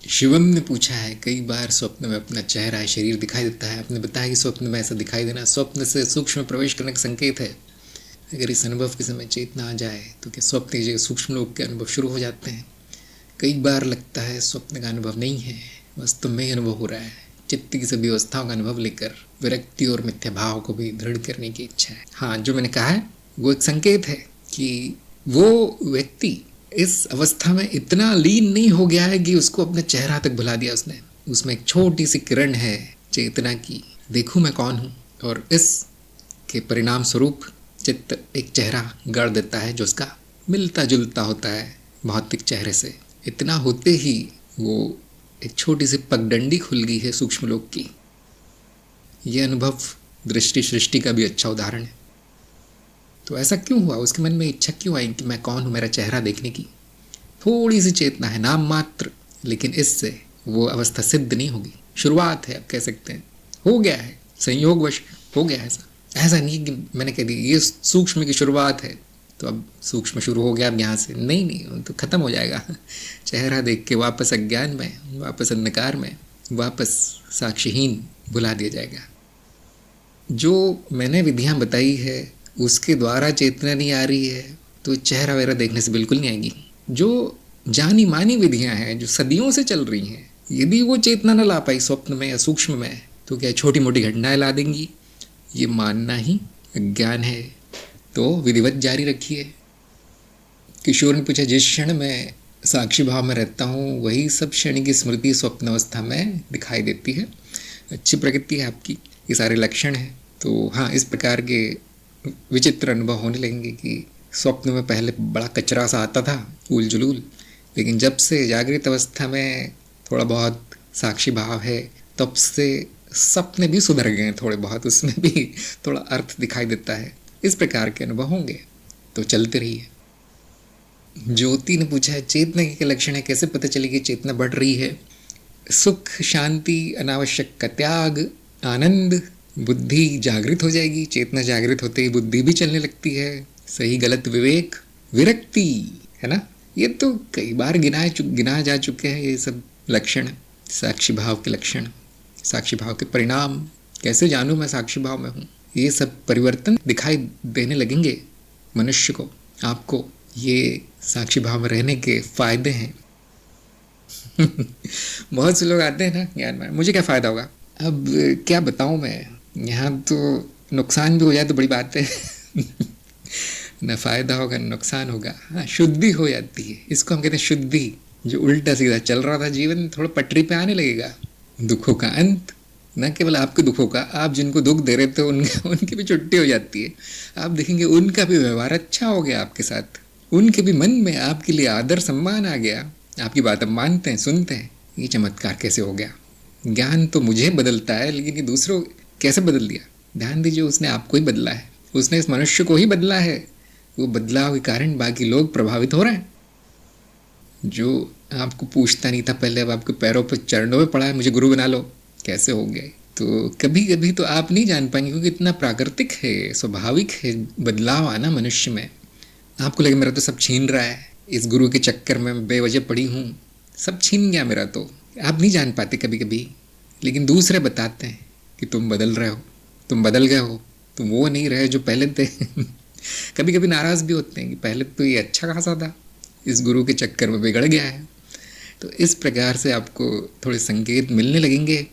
शिवम ने पूछा है, कई बार स्वप्न में अपना चेहरा शरीर दिखाई देता है। आपने बताया कि स्वप्न में ऐसा दिखाई देना स्वप्न से सूक्ष्म प्रवेश करने का संकेत है। अगर इस अनुभव के समय चेतना आ जाए तो क्या स्वप्न की जगह सूक्ष्म लोक के अनुभव शुरू हो जाते हैं। कई बार लगता है स्वप्न का अनुभव नहीं है, वास्तव में ही अनुभव हो रहा है। चित्त की सभी अवस्थाओं का अनुभव लेकर विरक्ति और मिथ्या भाव को भी दृढ़ करने की इच्छा है। हाँ, जो मैंने कहा है वो एक संकेत है कि वो व्यक्ति इस अवस्था में इतना लीन नहीं हो गया है कि उसको अपने चेहरा तक भुला दिया उसने। उसमें एक छोटी सी किरण है चेतना की, देखूं मैं कौन हूँ, और इस के परिणाम स्वरूप चित्त एक चेहरा गढ़ देता है जो उसका मिलता जुलता होता है भौतिक चेहरे से। इतना होते ही वो एक छोटी सी पगडंडी खुल गई है सूक्ष्म लोक की। यह अनुभव दृष्टि सृष्टि का भी अच्छा उदाहरण है। तो ऐसा क्यों हुआ, उसके मन में इच्छा क्यों आई कि मैं कौन हूँ, मेरा चेहरा देखने की। थोड़ी सी चेतना है, नाम मात्र, लेकिन इससे वो अवस्था सिद्ध नहीं होगी। शुरुआत है, आप कह सकते हैं, हो गया है, संयोगवश हो गया है। ऐसा नहीं कि मैंने कह दिया ये सूक्ष्म की शुरुआत है तो अब सूक्ष्म शुरू हो गया, अब यहाँ से नहीं, तो खत्म हो जाएगा। चेहरा देख के वापस अज्ञान में, वापस अंधकार में, वापस साक्षीहीन बुला दिया जाएगा। जो मैंने विधियाँ बताई है उसके द्वारा चेतना नहीं आ रही है तो चेहरा वगैरह देखने से बिल्कुल नहीं आएगी। जो जानी मानी विधियाँ हैं जो सदियों से चल रही हैं, यदि वो चेतना न ला पाई स्वप्न में या सूक्ष्म में तो क्या छोटी मोटी घटनाएं ला देंगी। ये मानना ही अज्ञान है। तो विधिवत जारी रखिए। किशोर ने पूछा, जिस क्षण में साक्षी भाव में रहता हूँ वही सब क्षण की स्मृति स्वप्न अवस्था में दिखाई देती है। अच्छी प्रकृति है आपकी, ये सारे लक्षण हैं। तो हाँ, इस प्रकार के विचित्र अनुभव होने लगेंगे कि स्वप्न में पहले बड़ा कचरा सा आता था, उल जुलूल, लेकिन जब से जागृत अवस्था में थोड़ा बहुत साक्षी भाव है तब से सपने भी सुधर गए हैं थोड़े बहुत, उसमें भी थोड़ा अर्थ दिखाई देता है। इस प्रकार के अनुभव होंगे। तो चलते रहिए। ज्योति ने पूछा है, चेतना के लक्षण है, कैसे पता चलेगी चेतना बढ़ रही है। सुख, शांति, अनावश्यक का त्याग, आनंद, बुद्धि जागृत हो जाएगी। चेतना जागृत होते ही बुद्धि भी चलने लगती है। सही गलत विवेक, विरक्ति, है ना। ये तो कई बार गिनाए जा चुके हैं ये सब लक्षण, साक्षी भाव के लक्षण, साक्षी भाव के परिणाम। कैसे जानूं मैं साक्षी भाव में हूँ। ये सब परिवर्तन दिखाई देने लगेंगे मनुष्य को, आपको। ये साक्षी भाव में रहने के फायदे हैं। बहुत से लोग आते हैं ना ज्ञान में, मुझे क्या फ़ायदा होगा। अब क्या बताऊँ मैं, यहाँ तो नुकसान भी हो जाए तो बड़ी बात है। न फ़ायदा होगा न नुकसान होगा। हाँ, शुद्धि हो जाती है, इसको हम कहते हैं शुद्धि। जो उल्टा सीधा चल रहा था जीवन, थोड़ा पटरी पे आने लगेगा। दुखों का अंत, न केवल आपके दुखों का, आप जिनको दुख दे रहे थे उनकी भी छुट्टी हो जाती है। आप देखेंगे उनका भी व्यवहार अच्छा हो गया आपके साथ, उनके भी मन में आपके लिए आदर सम्मान आ गया, आपकी बात अब मानते हैं, सुनते हैं। ये चमत्कार कैसे हो गया। ज्ञान तो मुझे बदलता है, लेकिन ये दूसरों कैसे बदल दिया। ध्यान दीजिए, उसने आपको ही बदला है, उसने इस मनुष्य को ही बदला है। वो बदलाव के कारण बाकी लोग प्रभावित हो रहे हैं। जो आपको पूछता नहीं था पहले, अब आपके पैरों पर चरणों में पड़ा है, मुझे गुरु बना लो, कैसे हो गए। तो कभी कभी तो आप नहीं जान पाएंगे, क्योंकि इतना प्राकृतिक है, स्वाभाविक है बदलाव आना मनुष्य में। आपको लगे मेरा तो सब छीन रहा है, इस गुरु के चक्कर में बेवजह पड़ी हूँ, सब छीन गया मेरा। तो आप नहीं जान पाते कभी कभी, लेकिन दूसरे बताते हैं कि तुम बदल रहे हो, तुम बदल गए हो, तुम वो नहीं रहे जो पहले थे। कभी कभी नाराज़ भी होते हैं कि पहले तो ये अच्छा खासा था, इस गुरु के चक्कर में बिगड़ गया है। तो इस प्रकार से आपको थोड़े संकेत मिलने लगेंगे,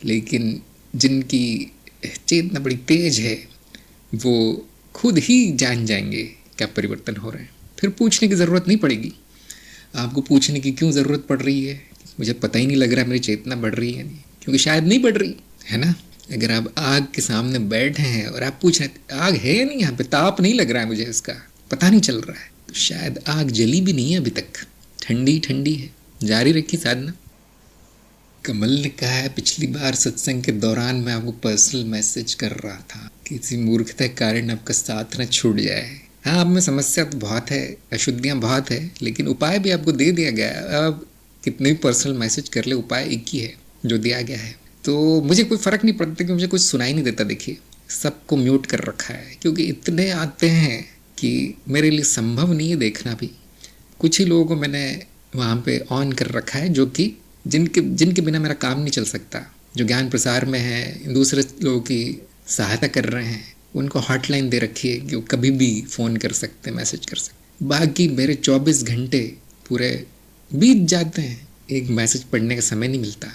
लेकिन जिनकी चेतना बड़ी तेज है वो खुद ही जान जाएंगे क्या परिवर्तन हो रहे हैं। फिर पूछने की ज़रूरत नहीं पड़ेगी। आपको पूछने की क्यों ज़रूरत पड़ रही है, मुझे पता ही नहीं लग रहा मेरी चेतना बढ़ रही है, नहीं, क्योंकि शायद नहीं बढ़ रही है ना। अगर आप आग के सामने बैठे हैं और आप पूछ रहे हैं आग है या नहीं, यहाँ पे ताप नहीं लग रहा है, मुझे इसका पता नहीं चल रहा है, तो शायद आग जली भी नहीं है अभी तक, ठंडी ठंडी है। जारी रखी साधना। कमल ने कहा है, पिछली बार सत्संग के दौरान मैं आपको पर्सनल मैसेज कर रहा था, किसी मूर्खता के कारण आपका साथ न छूट जाए। हाँ, अब में समस्या तो बहुत है, अशुद्धियाँ बहुत है, लेकिन उपाय भी आपको दे दिया गया है। अब कितने भी पर्सनल मैसेज कर ले, उपाय एक ही है जो दिया गया है। तो मुझे कोई फ़र्क नहीं पड़ता, क्योंकि मुझे कुछ सुनाई नहीं देता। देखिए, सबको म्यूट कर रखा है, क्योंकि इतने आते हैं कि मेरे लिए संभव नहीं है देखना भी। कुछ ही लोगों को मैंने वहाँ पे ऑन कर रखा है, जो कि जिनके बिना मेरा काम नहीं चल सकता, जो ज्ञान प्रसार में है, दूसरे लोगों की सहायता कर रहे हैं, उनको हॉटलाइन दे रखी है कि वो कभी भी फ़ोन कर सकते, मैसेज कर सकते। बाकी मेरे 24 घंटे पूरे बीत जाते हैं, एक मैसेज पढ़ने का समय नहीं मिलता।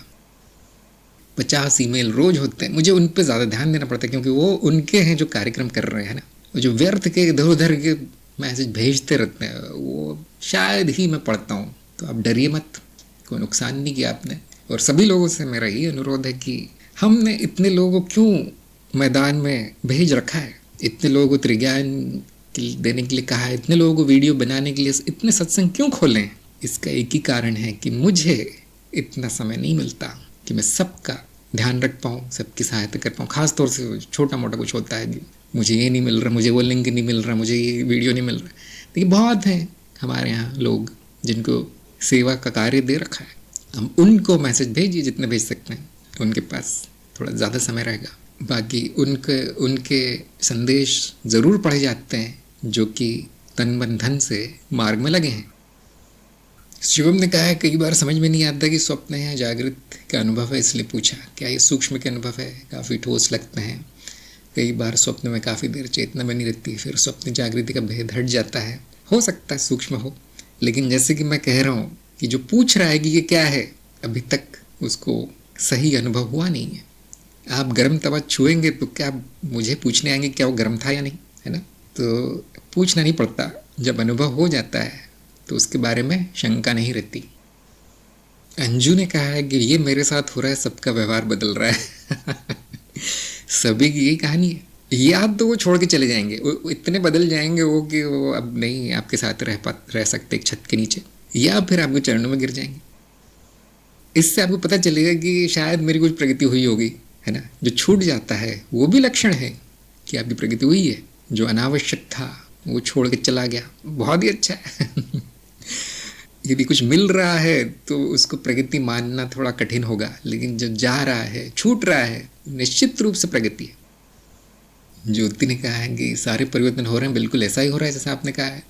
50 ईमेल रोज़ होते हैं, मुझे उन पर ज़्यादा ध्यान देना पड़ता है क्योंकि वो उनके हैं जो कार्यक्रम कर रहे हैं ना। वो जो व्यर्थ के इधर उधर के मैसेज भेजते रहते हैं वो शायद ही मैं पढ़ता हूँ। तो आप डरिए मत, कोई नुकसान नहीं किया आपने। और सभी लोगों से मेरा ये अनुरोध है कि हमने इतने लोगों को क्यों मैदान में भेज रखा है, इतने लोगों को त्रिज्ञान देने के लिए कहा है, इतने लोगों को वीडियो बनाने के लिए इतने सत्संग क्यों खोलें। इसका एक ही कारण है कि मुझे इतना समय नहीं मिलता कि मैं सबका ध्यान रख पाऊँ, सबकी सहायता कर पाऊँ। ख़ास तौर से छोटा मोटा कुछ होता है कि मुझे ये नहीं मिल रहा, मुझे वो लिंक नहीं मिल रहा, मुझे ये वीडियो नहीं मिल रहा। देखिए बहुत हैं हमारे यहाँ लोग जिनको सेवा का कार्य दे रखा है, हम उनको मैसेज भेजिए जितने भेज सकते हैं, उनके पास थोड़ा ज़्यादा समय रहेगा। बाकी उनके संदेश ज़रूर पढ़े जाते हैं जो कि तन मन धन से मार्ग में लगे हैं। शिवम ने कहा है कई बार समझ में नहीं आता कि स्वप्न है जागृत का अनुभव है, इसलिए पूछा क्या ये सूक्ष्म के अनुभव है। काफ़ी ठोस लगते हैं। कई बार स्वप्न में काफ़ी देर चेतना बनी रहती है, फिर स्वप्न जागृति का भेद हट जाता है। हो सकता है सूक्ष्म हो, लेकिन जैसे कि मैं कह रहा हूँ कि जो पूछ रहा है कि ये क्या है, अभी तक उसको सही अनुभव हुआ नहीं है। आप गर्म तवा छुएंगे तो क्या मुझे पूछने आएंगे क्या वो गर्म था या नहीं, है ना। तो पूछना नहीं पड़ता, जब अनुभव हो जाता है तो उसके बारे में शंका नहीं रहती। अंजू ने कहा है कि ये मेरे साथ हो रहा है, सबका व्यवहार बदल रहा है। सभी की यही कहानी है। या तो वो छोड़ के चले जाएंगे, वो इतने बदल जाएंगे वो कि वो अब नहीं आपके साथ रह सकते एक छत के नीचे, या फिर आपके चरणों में गिर जाएंगे। इससे आपको पता चलेगा कि शायद मेरी कुछ प्रगति हुई होगी, है ना। जो छूट जाता है वो भी लक्षण है कि आपकी प्रगति हुई है। जो अनावश्यक था वो छोड़ के चला गया, बहुत ही अच्छा है। यदि कुछ मिल रहा है तो उसको प्रगति मानना थोड़ा कठिन होगा, लेकिन जो जा रहा है, छूट रहा है, निश्चित रूप से प्रगति है। ज्योति ने कहा है कि सारे परिवर्तन हो रहे हैं, बिल्कुल ऐसा ही हो रहा है जैसा आपने कहा है,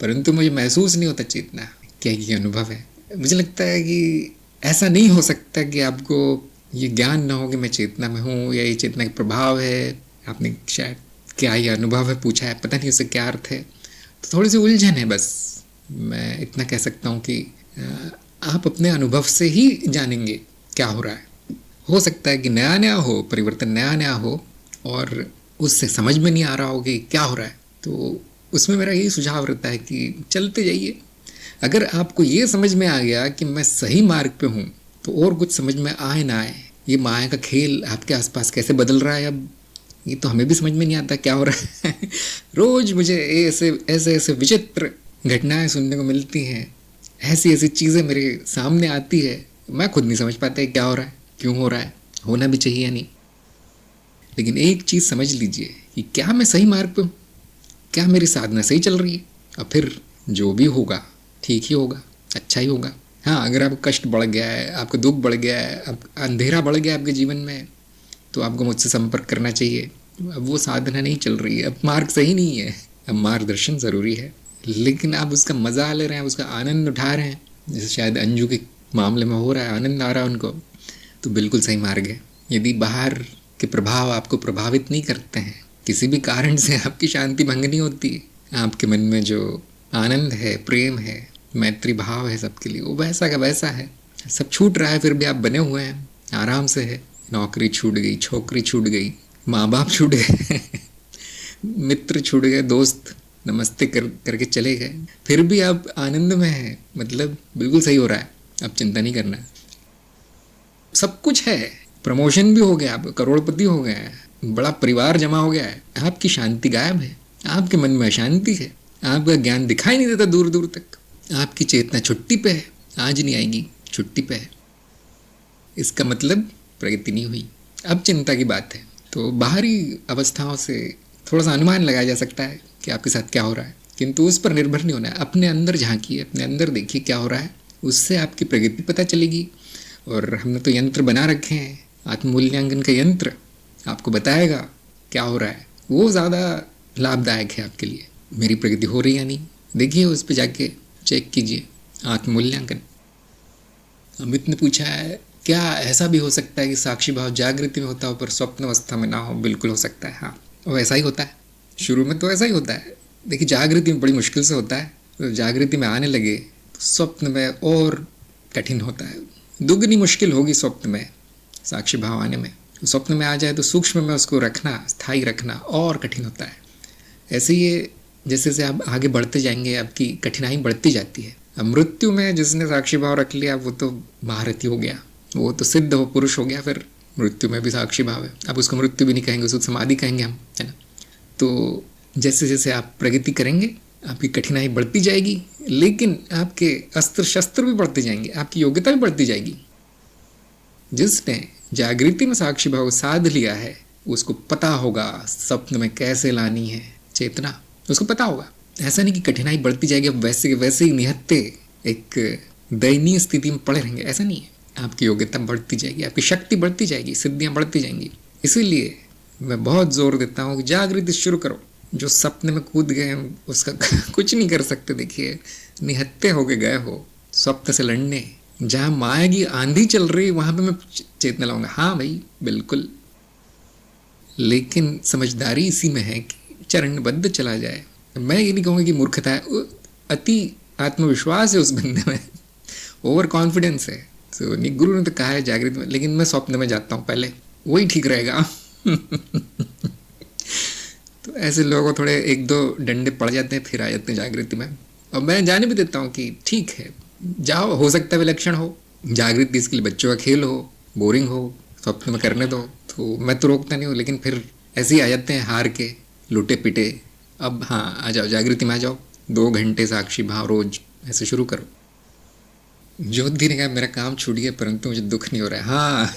परंतु मुझे महसूस नहीं होता चेतना। क्या ये अनुभव है? मुझे लगता है कि ऐसा नहीं हो सकता कि आपको ये ज्ञान ना हो कि मैं चेतना में हूँ या ये चेतना का प्रभाव है। आपने शायद क्या ये अनुभव है पूछा है, पता नहीं उससे क्या अर्थ है, तो थोड़ी सी उलझन है। बस मैं इतना कह सकता हूँ कि आप अपने अनुभव से ही जानेंगे क्या हो रहा है। हो सकता है कि नया नया हो, परिवर्तन नया नया हो और उससे समझ में नहीं आ रहा हो कि क्या हो रहा है, तो उसमें मेरा यही सुझाव रहता है कि चलते जाइए। अगर आपको ये समझ में आ गया कि मैं सही मार्ग पे हूँ, तो और कुछ समझ में आए ना आए, ये माया का खेल आपके आसपास कैसे बदल रहा है, अब ये तो हमें भी समझ में नहीं आता क्या हो रहा है। रोज़ मुझे ऐसे विचित्र घटनाएं सुनने को मिलती हैं, ऐसी ऐसी चीज़ें मेरे सामने आती है, मैं खुद नहीं समझ पाता है क्या हो रहा है, क्यों हो रहा है, होना भी चाहिए या नहीं। लेकिन एक चीज़ समझ लीजिए कि क्या मैं सही मार्ग पे हूँ, क्या मेरी साधना सही चल रही है, और फिर जो भी होगा ठीक ही होगा, अच्छा ही होगा। हाँ, अगर आपको कष्ट बढ़ गया है, आपको दुख बढ़ गया है, अंधेरा बढ़ गया आपके जीवन में, तो आपको मुझसे संपर्क करना चाहिए। अब वो साधना नहीं चल रही है, अब मार्ग सही नहीं है, अब मार्गदर्शन ज़रूरी है, लेकिन आप उसका मज़ा ले रहे हैं, उसका आनंद उठा रहे हैं, जैसे शायद अंजू के मामले में हो रहा है, आनंद आ रहा है उनको, तो बिल्कुल सही मार्ग है। यदि बाहर के प्रभाव आपको प्रभावित नहीं करते हैं, किसी भी कारण से आपकी शांति भंग नहीं होती, आपके मन में जो आनंद है, प्रेम है, मैत्री भाव है सबके लिए, वो वैसा का वैसा है। सब छूट रहा है फिर भी आप बने हुए हैं, आराम से है। नौकरी छूट गई, छोकरी छूट गई, माँ बाप छूट गए, मित्र छूट गए, दोस्त नमस्ते करके चले गए, फिर भी आप आनंद में हैं, मतलब बिल्कुल सही हो रहा है, आप चिंता नहीं करना। सब कुछ है, प्रमोशन भी हो गया, आप करोड़पति हो गए, बड़ा परिवार जमा हो गया है, आपकी शांति गायब है, आपके मन में अशांति है, आपका ज्ञान दिखाई नहीं देता दूर दूर तक, आपकी चेतना छुट्टी पे है, आज नहीं आएगी, छुट्टी पे है। इसका मतलब प्रगति नहीं हुई। अब चिंता की बात है, तो बाहरी अवस्थाओं से थोड़ा सा अनुमान लगाया जा सकता है कि आपके साथ क्या हो रहा है, किंतु उस पर निर्भर नहीं होना है। अपने अंदर झांकिए, अपने अंदर देखिए क्या हो रहा है, उससे आपकी प्रगति पता चलेगी। और हमने तो यंत्र बना रखे हैं, आत्ममूल्यांकन का यंत्र आपको बताएगा क्या हो रहा है, वो ज़्यादा लाभदायक है आपके लिए। मेरी प्रगति हो रही है या नहीं, देखिए उस पर जाके चेक कीजिए, आत्ममूल्यांकन। अमित ने पूछा है क्या ऐसा भी हो सकता है कि साक्षी भाव जागृति में होता हो पर स्वप्न अवस्था में ना हो? बिल्कुल हो सकता है, हाँ। वो ऐसा ही होता है, शुरू में तो ऐसा ही होता है। देखिए जागृति में बड़ी मुश्किल से होता है, तो जागृति में आने लगे तो स्वप्न में और कठिन होता है, दुगनी मुश्किल होगी स्वप्न में साक्षी भाव आने में। स्वप्न में आ जाए तो सूक्ष्म में उसको रखना, स्थायी रखना और कठिन होता है। ऐसे ये जैसे जैसे आप आगे बढ़ते जाएंगे आपकी कठिनाई बढ़ती जाती है। अब मृत्यु में जिसने साक्षी भाव रख लिया वो तो महारथी हो गया, वो तो सिद्ध हो पुरुष हो गया, फिर मृत्यु में भी साक्षी भाव है। अब उसको मृत्यु भी नहीं कहेंगे, उसको समाधि कहेंगे हम, है ना। तो जैसे जैसे आप प्रगति करेंगे आपकी कठिनाई बढ़ती जाएगी, लेकिन आपके अस्त्र शस्त्र भी बढ़ते जाएंगे, आपकी योग्यता भी बढ़ती जाएगी। जिसने जागृति में साक्षी भाव साध लिया है उसको पता होगा स्वप्न में कैसे लानी है चेतना, उसको पता होगा। ऐसा नहीं कि कठिनाई बढ़ती जाएगी अब वैसे के वैसे ही निहत्ते एक दयनीय स्थिति में पड़े रहेंगे, ऐसा नहीं है। आपकी योग्यता बढ़ती जाएगी, आपकी शक्ति बढ़ती जाएगी, सिद्धियां बढ़ती जाएंगी। इसीलिए मैं बहुत जोर देता हूँ कि जागृति शुरू करो। जो सपने में कूद गए हैं उसका कुछ नहीं कर सकते। देखिए निहत्ते होके गए हो स्वप्न से लड़ने, जहाँ माया की आंधी चल रही वहां पे मैं चेतना लाऊंगा, हाँ भाई बिल्कुल। लेकिन समझदारी इसी में है कि चरणबद्ध चला जाए। मैं ये नहीं कहूँगा कि मूर्खता है, अति आत्मविश्वास है उस बंदे में, ओवर कॉन्फिडेंस है। तो गुरु ने तो कहा है जागृत में, लेकिन मैं स्वप्न में जाता हूँ पहले, वही ठीक रहेगा। तो ऐसे लोगों को थोड़े एक दो डंडे पड़ जाते हैं, फिर आ जाते हैं जागृति में। और मैं जाने भी देता हूँ कि ठीक है जाओ, हो सकता है विलक्षण हो, जागृति इसके लिए बच्चों का खेल हो, बोरिंग हो, स्वप्न में करने दो, तो मैं तो रोकता नहीं हूँ। लेकिन फिर ऐसे ही आ जाते हैं हार के लुटे पिटे। अब हाँ आ जाओ जागृति में आ जाओ, 2 घंटे साक्षी भाव रोज ऐसे शुरू करो। ज्योति ने कहा मेरा काम छूट गया परंतु मुझे दुख नहीं हो रहा है। हाँ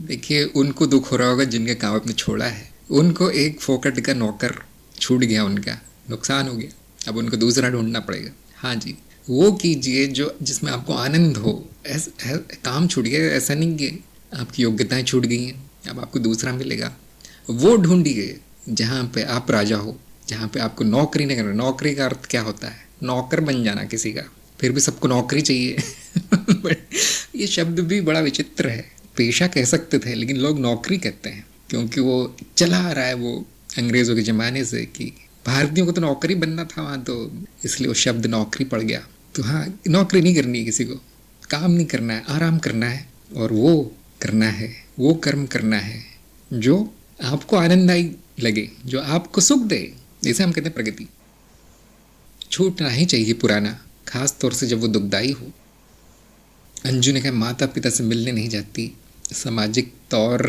देखिए उनको दुख हो रहा होगा जिनके काम आपने छोड़ा है, उनको एक फोकट का नौकर छूट गया, उनका नुकसान हो गया, अब उनको दूसरा ढूंढना पड़ेगा। हाँ जी वो कीजिए जो जिसमें आपको आनंद हो। काम छूट गया ऐसा नहीं कि आपकी योग्यताएं छूट गई हैं, अब आपको दूसरा मिलेगा। वो ढूंढिए जहाँ पे आप राजा हो, जहाँ पे आपको नौकरी नहीं करना। नौकरी का अर्थ क्या होता है? नौकर बन जाना किसी का, फिर भी सबको नौकरी चाहिए। ये शब्द भी बड़ा विचित्र है। पेशा कह सकते थे लेकिन लोग नौकरी कहते हैं क्योंकि वो चला आ रहा है वो अंग्रेज़ों के ज़माने से कि भारतीयों को तो नौकरी बनना था वहाँ, तो इसलिए वो शब्द नौकरी पड़ गया। तो हाँ नौकरी नहीं करनी है किसी को, काम नहीं करना है, आराम करना है और वो करना है, वो कर्म करना है जो आपको आनंददायी लगे, जो आपको सुख दे। जैसे हम कहते हैं प्रगति छूटना ही चाहिए पुराना, खास तौर से जब वो दुखदाई हो। अंजू ने कहा माता पिता से मिलने नहीं जाती, सामाजिक तौर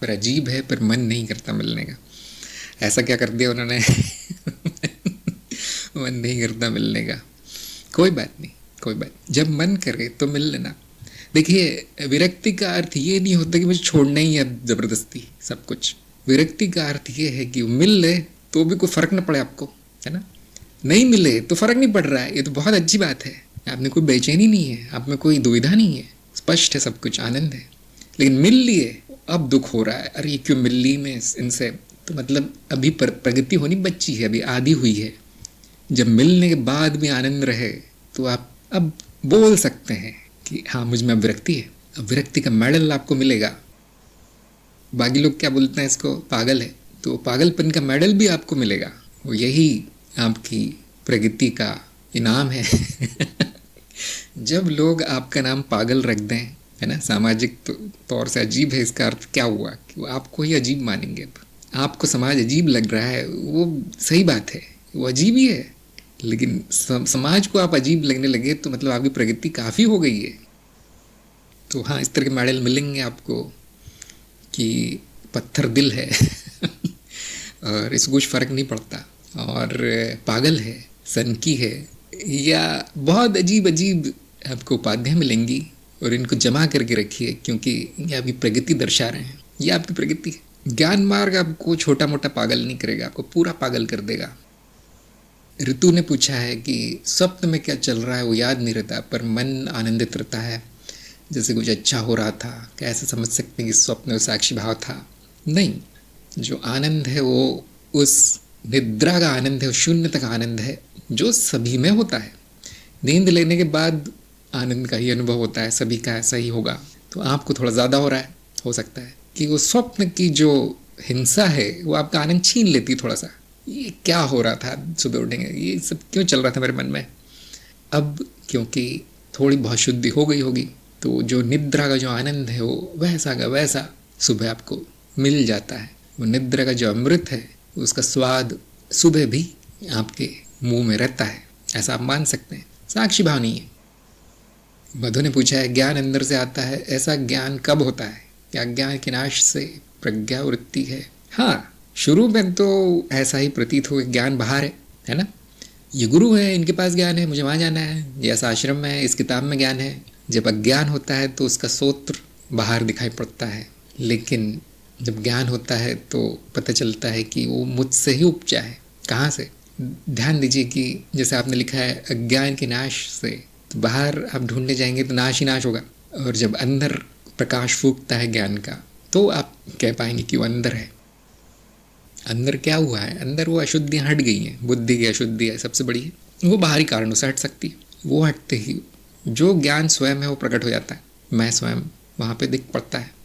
पर अजीब है पर मन नहीं करता मिलने का। ऐसा क्या कर दिया उन्होंने? मन नहीं करता मिलने का। कोई बात नहीं, कोई बात, जब मन करे तो मिल लेना। देखिए विरक्ति का अर्थ ये नहीं होता कि मुझे छोड़ना ही है ज़बरदस्ती सब कुछ। विरक्ति का अर्थ ये है कि मिल ले तो भी कोई फ़र्क ना पड़े आपको, है ना। नहीं मिले तो फ़र्क नहीं पड़ रहा है, ये तो बहुत अच्छी बात है। आप में कोई बेचैनी नहीं है, आप में कोई दुविधा नहीं है, स्पष्ट है सब कुछ, आनंद है। लेकिन मिल लिए अब दुख हो रहा है, अरे क्यों मिल ली मैं इनसे, तो मतलब अभी प्रगति होनी बच्ची है, अभी आधी हुई है। जब मिलने के बाद भी आनंद रहे तो आप अब बोल सकते हैं कि हाँ मुझ में अब विरक्ति है। अब विरक्ति का मेडल आपको मिलेगा। बाकी लोग क्या बोलते हैं इसको, पागल है, तो पागलपन का मेडल भी आपको मिलेगा। वो यही आपकी प्रगति का इनाम है। जब लोग आपका नाम पागल रख दें, है ना, सामाजिक तौर से अजीब है, इसका अर्थ क्या हुआ कि वो आपको ही अजीब मानेंगे। अब आपको समाज अजीब लग रहा है, वो सही बात है, वो अजीब ही है, लेकिन समाज को आप अजीब लगने लगे तो मतलब आपकी प्रगति काफ़ी हो गई है। तो हाँ इस तरह के मेडल मिलेंगे आपको कि पत्थर दिल है और इसको कुछ फ़र्क नहीं पड़ता, और पागल है, सनकी है, या बहुत अजीब अजीब आपको उपाधियाँ मिलेंगी। और इनको जमा करके रखिए क्योंकि ये आपकी प्रगति दर्शा रहे हैं, ये आपकी प्रगति है। ज्ञान मार्ग आपको छोटा मोटा पागल नहीं करेगा, आपको पूरा पागल कर देगा। ऋतु ने पूछा है कि स्वप्न में क्या चल रहा है वो याद नहीं रहता पर मन आनंदित रहता है, जैसे कुछ अच्छा हो रहा था। कैसे समझ सकते हैं कि स्वप्न में साक्षी भाव था? नहीं, जो आनंद है वो उस निद्रा का आनंद है, शून्यता का आनंद है जो सभी में होता है। नींद लेने के बाद आनंद का ही अनुभव होता है, सभी का ऐसा ही होगा। तो आपको थोड़ा ज़्यादा हो रहा है, हो सकता है कि वो स्वप्न की जो हिंसा है वो आपका आनंद छीन लेती है थोड़ा सा। ये क्या हो रहा था, सुबह उठेंगे ये सब क्यों चल रहा था मेरे मन में। अब क्योंकि थोड़ी बहुत शुद्धि हो गई होगी तो जो निद्रा का जो आनंद है वो वैसा का वैसा सुबह आपको मिल जाता है। वो निद्रा का जो अमृत है उसका स्वाद सुबह भी आपके मुंह में रहता है, ऐसा आप मान सकते हैं। साक्षी भाव नहीं है। मधु ने पूछा है ज्ञान अंदर से आता है, ऐसा ज्ञान कब होता है? क्या ज्ञान के नाश से प्रज्ञा वृत्ति है? हाँ, शुरू में तो ऐसा ही प्रतीत हो ज्ञान बाहर है ना। ये गुरु है, इनके पास ज्ञान है, मुझे वहाँ जाना है, ये ऐसा आश्रम में है, इस किताब में ज्ञान है। जब अज्ञान होता है तो उसका सूत्र बाहर दिखाई पड़ता है, लेकिन जब ज्ञान होता है तो पता चलता है कि वो मुझसे ही उपजा है। कहाँ से? ध्यान दीजिए कि जैसे आपने लिखा है अज्ञान के नाश से, तो बाहर आप ढूंढने जाएंगे तो नाश ही नाश होगा, और जब अंदर प्रकाश फूकता है ज्ञान का तो आप कह पाएंगे कि वो अंदर है। अंदर क्या हुआ है? अंदर वो अशुद्धियाँ हट गई हैं। बुद्धि की अशुद्धि है सबसे बड़ी है, वो बाहरी कारणों से हट सकती है। वो हटते ही जो ज्ञान स्वयं है वो प्रकट हो जाता है, मैं स्वयं वहाँ पे दिख पड़ता है।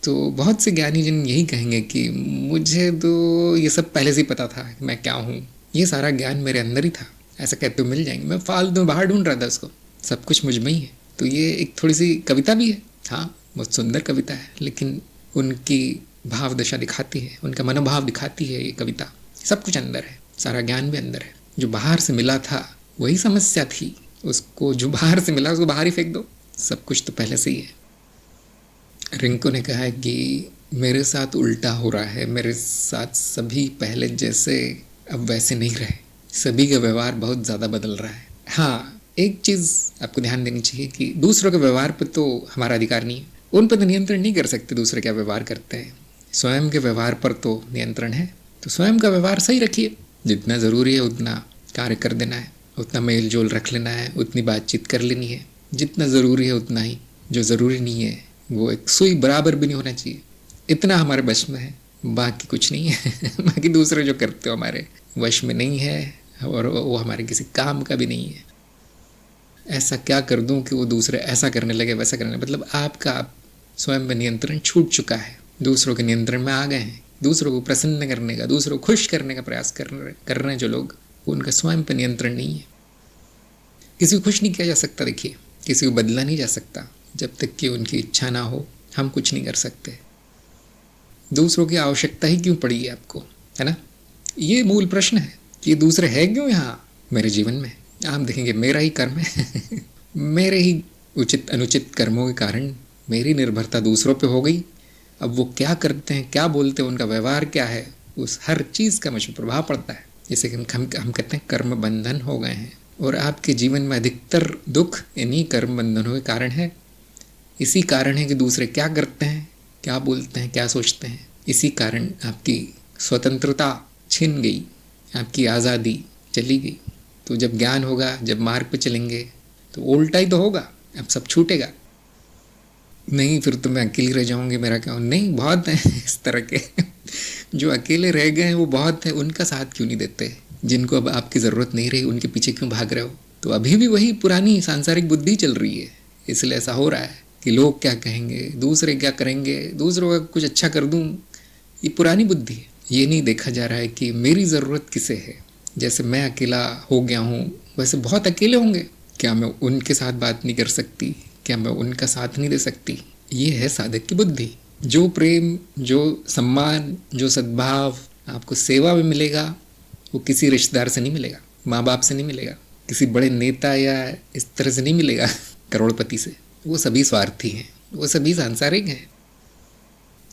तो बहुत से ज्ञानी जन यही कहेंगे कि मुझे तो ये सब पहले से ही पता था कि मैं क्या हूँ, ये सारा ज्ञान मेरे अंदर ही था, ऐसा कहते हुए मिल जाएंगे। मैं फालतू में बाहर ढूंढ रहा था उसको, सब कुछ मुझ में ही है। तो ये एक थोड़ी सी कविता भी है, हाँ बहुत सुंदर कविता है, लेकिन उनकी भाव दशा दिखाती है, उनका मनोभाव दिखाती है ये कविता। सब कुछ अंदर है, सारा ज्ञान भी अंदर है। जो बाहर से मिला था वही समस्या थी, उसको जो बाहर से मिला उसको बाहर ही फेंक दो, सब कुछ तो पहले से ही है। रिंकू ने कहा है कि मेरे साथ उल्टा हो रहा है, मेरे साथ सभी पहले जैसे अब वैसे नहीं रहे, सभी का व्यवहार बहुत ज़्यादा बदल रहा है। हाँ, एक चीज़ आपको ध्यान देनी चाहिए कि दूसरों के व्यवहार पर तो हमारा अधिकार नहीं है, उन पर तो नियंत्रण नहीं कर सकते दूसरे क्या व्यवहार करते हैं। स्वयं के व्यवहार पर तो नियंत्रण है, तो स्वयं का व्यवहार सही रखिए। जितना ज़रूरी है उतना कार्य कर देना है, उतना मेल जोल रख लेना है, उतनी बातचीत कर लेनी है। जितना ज़रूरी है उतना ही, जो ज़रूरी नहीं है वो एक सुई बराबर भी नहीं होना चाहिए। इतना हमारे वश में है, बाकी कुछ नहीं है। बाकी दूसरे जो करते हो हमारे वश में नहीं है, और वो हमारे किसी काम का भी नहीं है। ऐसा क्या कर दूं कि वो दूसरे ऐसा करने लगे वैसा करने लगे, मतलब आपका स्वयं में नियंत्रण छूट चुका है, दूसरों के नियंत्रण में आ गए हैं। दूसरों को प्रसन्न करने का, दूसरों को खुश करने का प्रयास कर रहे हैं जो लोग, उनका स्वयं पर नियंत्रण नहीं है। किसी को खुश नहीं किया जा सकता, देखिए किसी को बदला नहीं जा सकता, जब तक कि उनकी इच्छा ना हो हम कुछ नहीं कर सकते। दूसरों की आवश्यकता ही क्यों पड़ी है आपको, है ना? ये मूल प्रश्न है कि दूसरे है क्यों यहाँ मेरे जीवन में। आप देखेंगे मेरा ही कर्म है। मेरे ही उचित अनुचित कर्मों के कारण मेरी निर्भरता दूसरों पे हो गई। अब वो क्या करते हैं, क्या बोलते हैं, उनका व्यवहार क्या है, उस हर चीज़ का मुझ पर प्रभाव पड़ता है। जैसे कि हम कहते हैं कर्म बंधन हो गए हैं, और आपके जीवन में अधिकतर दुख इन्हीं कर्म बंधनों के कारण है। इसी कारण है कि दूसरे क्या करते हैं, क्या बोलते हैं, क्या सोचते हैं, इसी कारण आपकी स्वतंत्रता छिन गई, आपकी आज़ादी चली गई। तो जब ज्ञान होगा, जब मार्ग पे चलेंगे तो उल्टा ही तो होगा, अब सब छूटेगा। नहीं फिर तो मैं अकेली रह जाऊंगी, मेरा क्या? नहीं, बहुत हैं इस तरह के जो अकेले रह गए हैं वो बहुत है। उनका साथ क्यों नहीं देते? जिनको अब आपकी ज़रूरत नहीं रही उनके पीछे क्यों भाग रहे हो? तो अभी भी वही पुरानी सांसारिक बुद्धि चल रही है, इसलिए ऐसा हो रहा है कि लोग क्या कहेंगे, दूसरे क्या करेंगे, दूसरों का कुछ अच्छा कर दूं, ये पुरानी बुद्धि है। ये नहीं देखा जा रहा है कि मेरी ज़रूरत किसे है। जैसे मैं अकेला हो गया हूँ वैसे बहुत अकेले होंगे, क्या मैं उनके साथ बात नहीं कर सकती, क्या मैं उनका साथ नहीं दे सकती? ये है साधक की बुद्धि। जो प्रेम, जो सम्मान, जो सद्भाव आपको सेवा में मिलेगा वो किसी रिश्तेदार से नहीं मिलेगा, माँ बाप से नहीं मिलेगा, किसी बड़े नेता या इस तरह से नहीं मिलेगा, करोड़पति से। वो सभी स्वार्थी हैं, वो सभी सांसारिक हैं।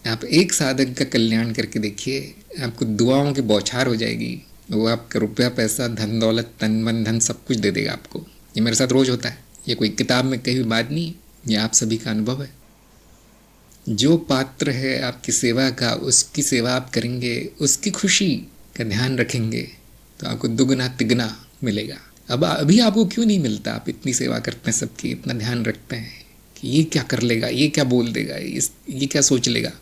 आप एक साधक का कल्याण करके देखिए, आपको दुआओं की बौछार हो जाएगी। वो आपका रुपया पैसा धन दौलत तन मन धन सब कुछ दे देगा आपको। ये मेरे साथ रोज़ होता है, ये कोई किताब में कही हुई बात नहीं, ये आप सभी का अनुभव है। जो पात्र है आपकी सेवा का, उसकी सेवा आप करेंगे, उसकी खुशी का ध्यान रखेंगे तो आपको दुगना तिगना मिलेगा। अब अभी आपको क्यों नहीं मिलता? आप इतनी सेवा करते हैं सबकी, इतना ध्यान रखते हैं कि ये क्या कर लेगा, ये क्या बोल देगा, ये क्या सोच लेगा।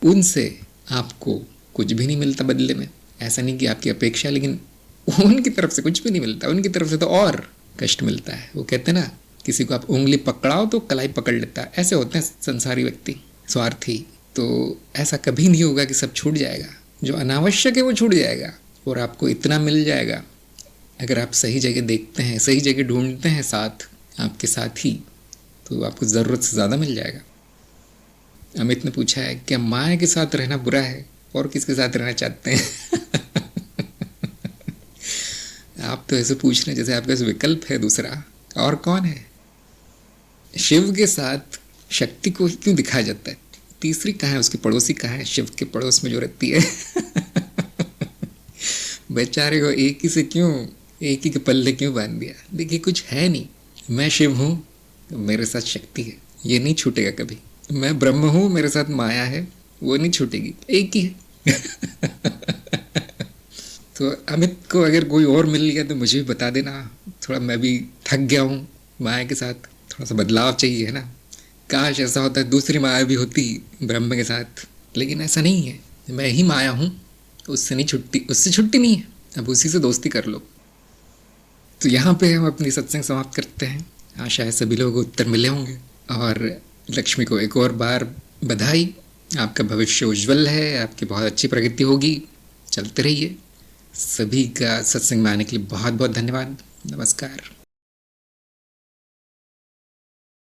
उनसे आपको कुछ भी नहीं मिलता बदले में। ऐसा नहीं कि आपकी अपेक्षा, लेकिन उनकी तरफ से कुछ भी नहीं मिलता, उनकी तरफ से तो और कष्ट मिलता है। वो कहते हैं ना, किसी को आप उंगली पकड़ाओ तो कलाई पकड़ लेता है। ऐसे होते हैं संसारी व्यक्ति, स्वार्थी। तो ऐसा कभी नहीं होगा कि सब छूट जाएगा। जो अनावश्यक है वो छूट जाएगा और आपको इतना मिल जाएगा। अगर आप सही जगह देखते हैं, सही जगह ढूंढते हैं साथ, आपके साथ ही, तो आपको ज़रूरत से ज़्यादा मिल जाएगा। अमित ने पूछा है क्या माया के साथ रहना बुरा है, और किसके साथ रहना चाहते हैं? आप तो ऐसे पूछ रहे हैं जैसे आपके पास विकल्प है दूसरा। और कौन है? शिव के साथ शक्ति को क्यों दिखाया जाता है? तीसरी कहाँ है? उसकी पड़ोसी कहाँ है? शिव के पड़ोस में जो रहती है। बेचारे को एक ही से क्यों, एक ही के पल्ले क्यों बांध दिया? देखिए कुछ है नहीं। मैं शिव हूँ, मेरे साथ शक्ति है, ये नहीं छूटेगा कभी। मैं ब्रह्म हूँ, मेरे साथ माया है, वो नहीं छूटेगी, एक ही है। तो अमित को अगर कोई और मिल गया तो मुझे भी बता देना। थोड़ा मैं भी थक गया हूँ माया के साथ, थोड़ा सा बदलाव चाहिए है ना। काश ऐसा होता है दूसरी माया भी होती ब्रह्म के साथ, लेकिन ऐसा नहीं है। मैं ही माया हूँ, उससे नहीं छुट्टी, उससे छुट्टी नहीं है। अब उसी से दोस्ती कर लो। तो यहाँ पे हम अपनी सत्संग समाप्त करते हैं। आशा है सभी लोगों को उत्तर मिले होंगे। और लक्ष्मी को एक और बार बधाई। आपका भविष्य उज्जवल है, आपकी बहुत अच्छी प्रगति होगी, चलते रहिए। सभी का सत्संग में आने के लिए बहुत बहुत धन्यवाद। नमस्कार।